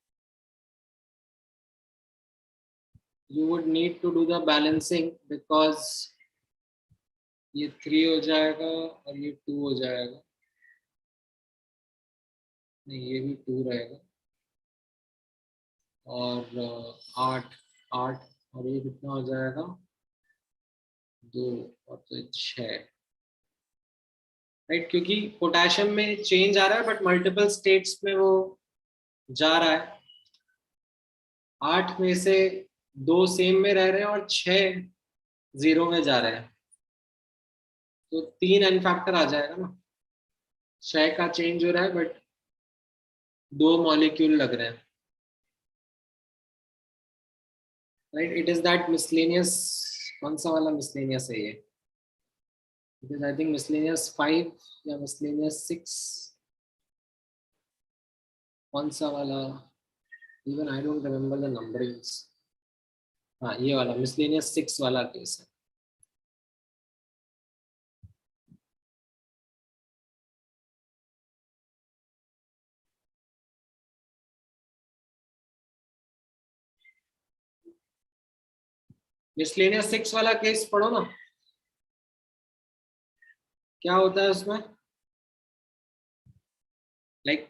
You would need to do the balancing because ये 3 हो जाएगा और ये 2 हो जाएगा, नहीं ये भी 2 रहेगा, और 8 8 और ये कितना हो जाएगा 2 और तो 6, राइट? क्योंकि पोटेशियम में चेंज आ रहा है बट मल्टीपल स्टेट्स में वो जा रहा है। 8 में से 2 सेम में रह रहे हैं और 6 0 में जा रहे हैं, तो 3 एन फैक्टर आ जाएगा ना। 6 का चेंज हो रहा है बट 2 मॉलिक्यूल लग रहे हैं, right? It is that miscellaneous, कौन सा वाला मिसलेनियस है ये? It is I think miscellaneous 5 या मिसलेनियस 6, कौन सा वाला? Even I don't remember the numberings. हाँ ये वाला मिसलेनियस 6 वाला केस है। मिसलेनियस 6 वाला केस पढ़ो ना, क्या होता है उसमें? लाइक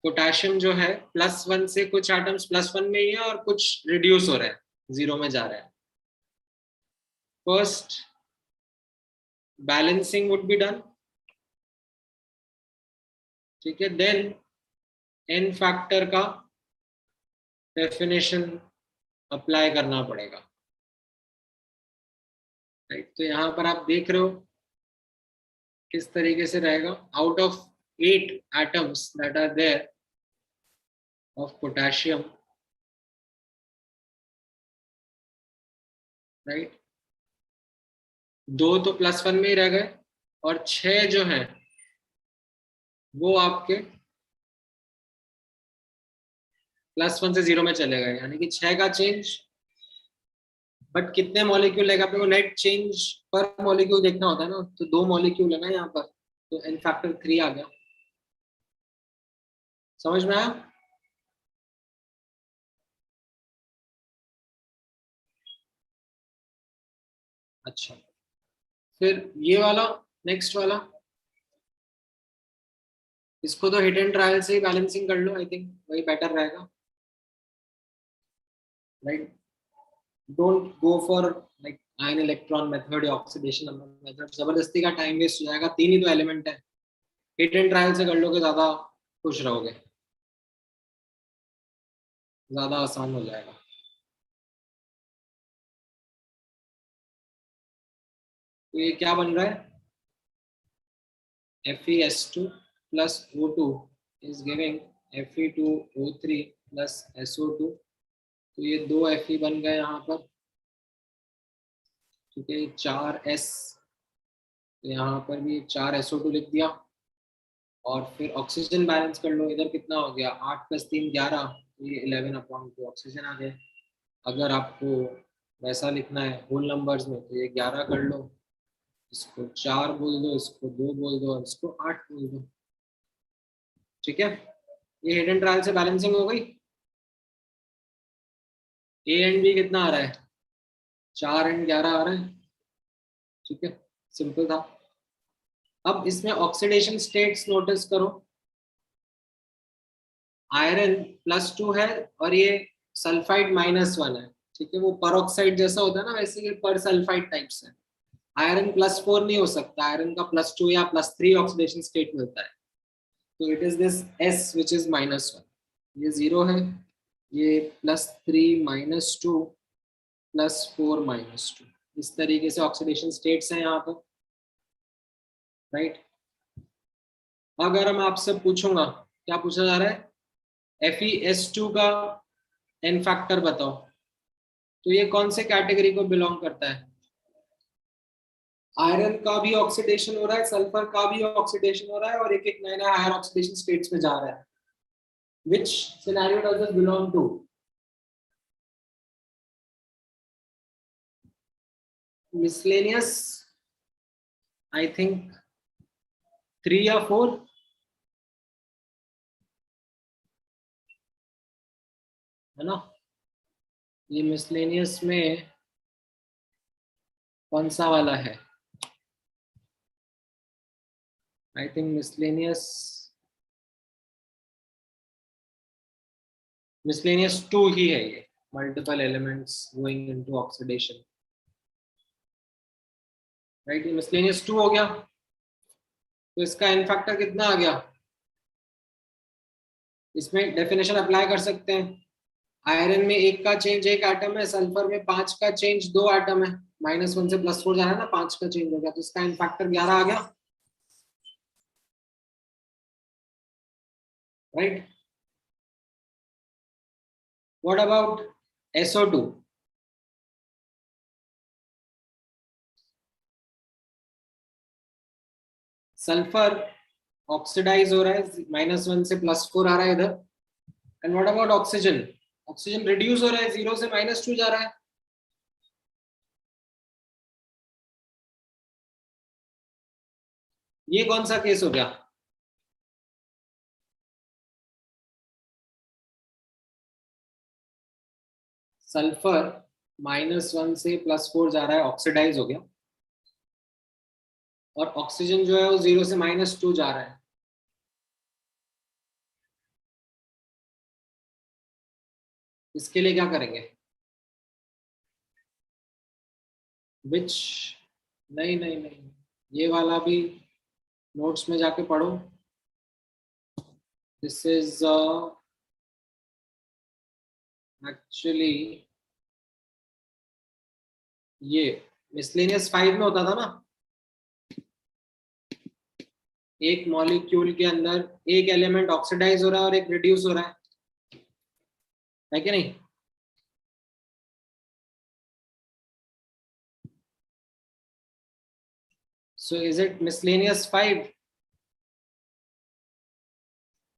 पोटेशियम जो है +1 से कुछ एटम्स +1 में ही है और कुछ रिड्यूस हो रहे हैं, 0 में जा रहे हैं। First balancing would be done, ठीक है, देन एन फैक्टर का डेफिनेशन अप्लाई करना पड़ेगा, राइट? तो यहाँ पर आप देख रहे हो किस तरीके से रहेगा। Out of 8 atoms that are there of potassium, right, 2 तो +1 में ही रह गए और 6 जो हैं वो आपके +1 से 0 में चले गए, यानी कि 6 का चेंज। बट कितने मॉलिक्यूल लेगा अपने को? नेट चेंज पर मॉलिक्यूल देखना होता है ना, तो 2 मॉलिक्यूल है ना यहाँ पर, तो एन फैक्टर 3 आ गया। समझ में आया? अच्छा, फिर ये वाला, नेक्स्ट वाला, इसको तो हिट एंड ट्रायल से ही बैलेंसिंग कर लो, आई थिंक वही बेटर रहेगा, right? Don't go for like ion electron method या ऑक्सीडेशन नंबर मेथड, जबरदस्ती का टाइम वेस्ट हो जाएगा। 3 ही तो एलिमेंट है, हिट एंड ट्रायल से कर लोगे ज्यादा खुश रहोगे, ज्यादा आसान हो जाएगा। तो ये क्या बन रहा है? FeS2 plus O2 is giving Fe2O3 plus SO2, तो ये 2 Fe बन गए यहाँ पर, ठीक है, 4S, तो यहाँ पर भी 4 SO2 लिख दिया। और फिर ऑक्सीजन बैलेंस कर लो, इधर कितना हो गया 8 + 3 11, तो ये 11/2 ऑक्सीजन आ गए। अगर आपको वैसा लिखना है होल नंबर्स में तो ये 11 कर लो, इसको 4 बोल दो, इसको 2 बोल दो और इसको 8 बोल दो, ठीक है। ये हिडन ट्रायल से बैलेंसिंग हो गई। ए एंड बी कितना आ रहा है? 4 और 11 आ रहा है, ठीक है, सिंपल था। अब इसमें ऑक्सीडेशन स्टेट्स नोटिस करो। आयरन +2 है और ये सल्फाइड -1 है, ठीक है, वो परऑक्साइड जैसा होता है ना, वैसे ये पर सल्फाइड टाइप्स है। आयरन +4 नहीं हो सकता, आयरन का +2 या +3 ऑक्सीडेशन स्टेट मिलता है, तो it is this S which is -1, ये 0 है, ये +3 -2 +4 -2, इस तरीके से ऑक्सीडेशन स्टेट्स हैं यहाँ पर, राइट। अगर मैं आपसे पूछूंगा, क्या पूछा जा रहा है? FeS2 का एन फैक्टर बताओ, तो ये कौन से कैटेगरी को बिलोंग करता है? आयरन का भी ऑक्सीडेशन हो रहा है, सल्फर का भी ऑक्सीडेशन हो रहा है, और एक एक नया नया हायर ऑक्सीडेशन स्टेट्स में जा रहा है. Which scenario does this belong to? Miscellaneous, I think 3 या 4. है ना? ये मिसलेनियस में कौन सा वाला है? आई थिंक मिसलेनियस 2 ही है ये. Multiple elements going into oxidation. Right, ये मिसलेनियस 2 हो गया. तो इसका एन फैक्टर कितना आ गया? इसमें डेफिनेशन अप्लाई कर सकते हैं. आयरन में 1 का चेंज 1 एटम है, सल्फर में 5 का चेंज 2 एटम है. -1 से +4 जा रहा है ना, 5 का चेंज हो गया, तो इसका एन फैक्टर 11 आ गया. Right. What about SO2? Sulphur oxidise हो रहा है, -1 से +4 आ रहा है इधर. And what about oxygen? Oxygen reduce हो रहा है, 0 से -2 जा रहा है. ये कौन सा केस हो गया? सल्फर -1 से +4 जा रहा है, ऑक्सीडाइज हो गया, और ऑक्सीजन जो है वो 0 से -2 जा रहा है. इसके लिए क्या करेंगे? विच, नहीं नहीं नहीं, ये वाला भी नोट्स में जाके पढ़ो. दिस इज एक्चुअली, ये मिसलेनियस 5 में होता था ना, एक मॉलिक्यूल के अंदर एक एलिमेंट ऑक्सीडाइज हो रहा है और एक रिड्यूस हो रहा है कि नहीं? So is it miscellaneous 5?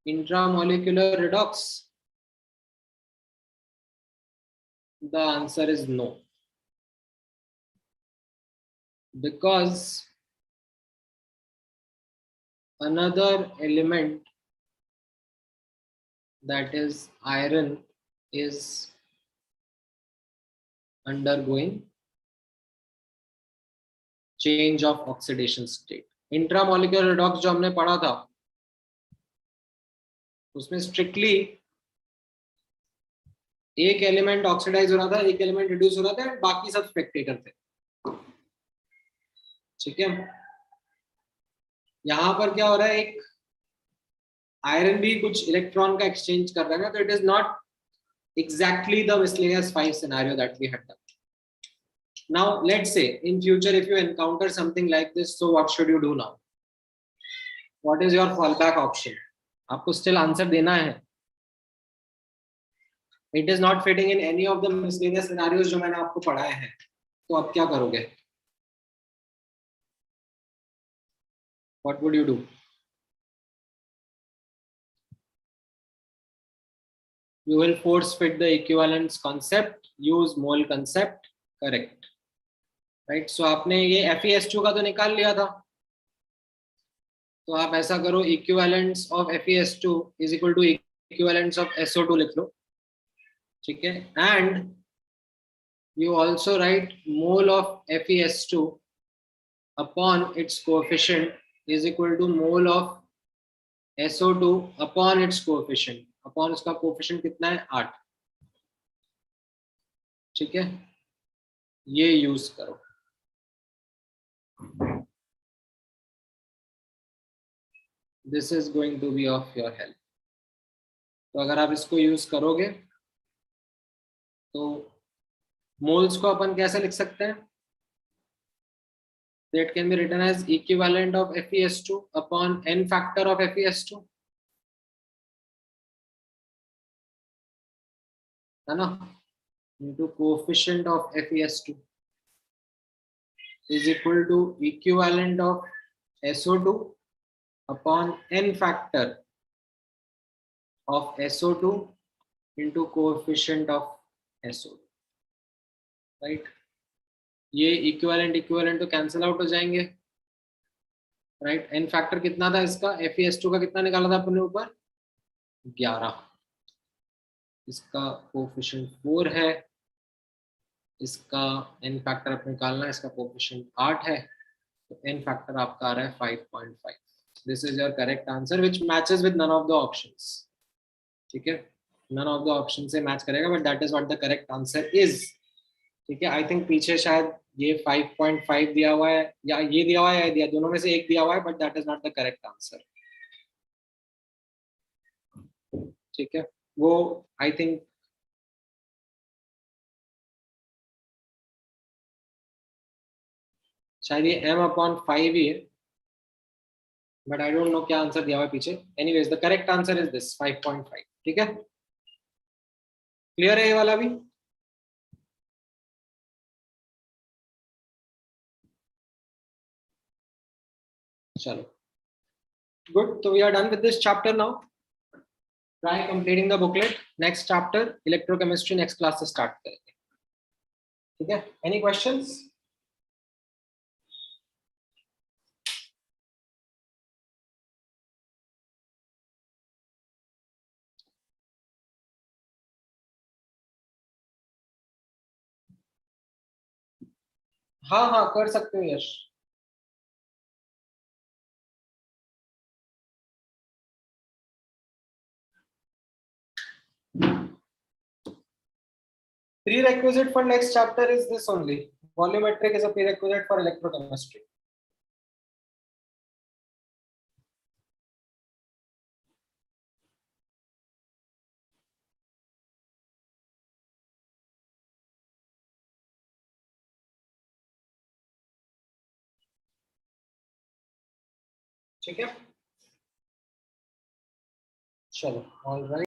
Intramolecular redox? The answer is no. Because another element, that is iron, is undergoing change of oxidation state. Intramolecular redox जो हमने पढ़ा था, उसमें स्ट्रिक्टली एक एलिमेंट ऑक्सीडाइज हो रहा था, एक एलिमेंट रिड्यूस हो रहा था, बाकी सब स्पेक्टेटर थे. ठीक है. यहां पर क्या हो रहा है, एक आयरन भी कुछ इलेक्ट्रॉन का एक्सचेंज कर रहा है ना, तो it is not exactly the miscellaneous 5 scenario that we had done. Now let's say in future if you encounter something like this, so what should you do now? What is your fallback option? आपको still answer देना है. It is not fitting in any of the miscellaneous scenarios जो मैंने आपको पढ़ाए हैं, तो अब क्या करोगे? What would you do? You will force fit the equivalence concept, use mole concept. Correct. Right. So आपने ये FeS2 का तो निकाल लिया था, तो आप ऐसा करो, equivalence of FeS2 is equal to equivalence of SO2 लिख लो. ठीक है. And you also write mole of FeS2 upon its coefficient is equal to mole of SO2 upon its coefficient. Upon इसका कोफिशिएंट कितना है? 8. ठीक है. ये यूज करो. This is going to be of your help. तो अगर आप इसको यूज करोगे तो मोल्स को अपन कैसे लिख सकते हैं? That can be written as equivalent of FeS2 upon n factor of FeS2. है ना, into coefficient of FeS2. is equal to equivalent of SO2 upon n factor of SO2 into coefficient of SO2, right? ये इक्विवेलेंट तो कैंसिल आउट हो जाएंगे, राइट? n फैक्टर कितना था इसका, FeS2 का कितना निकाला था अपने ऊपर 11, इसका कोएफिशिएंट 4 है, इसका n फैक्टर अपने निकालना है, इसका कोएफिशिएंट 8 है, तो n फैक्टर आपका आ रहा है 5.5. This is your correct answer which matches with none of the options. ठीक है, नन ऑफ द ऑप्शन से मैच करेगा, but that is what the correct answer is. ठीक है, आई थिंक पीछे शायद ये 5.5 दिया हुआ है, या ये दिया हुआ है, या दिया, दोनों में से एक दिया हुआ है, but that is not the correct answer. ठीक है, वो आई थिंक शायद ये m/5 ही है, बट आई डोंट नो क्या आंसर दिया हुआ है पीछे. Anyways the correct answer is this 5.5. ठीक है, क्लियर है ये वाला भी? चलो, गुड. तो we are done with this chapter now. Try completing the booklet. Next chapter electrochemistry next class से स्टार्ट करेंगे. ठीक है, एनी क्वेश्चंस? हाँ हाँ, कर सकते हो यश. Prerequisite for next chapter is this only. Volumetric is a prerequisite for electrochemistry. ठीक है, चलो, ऑल राइट.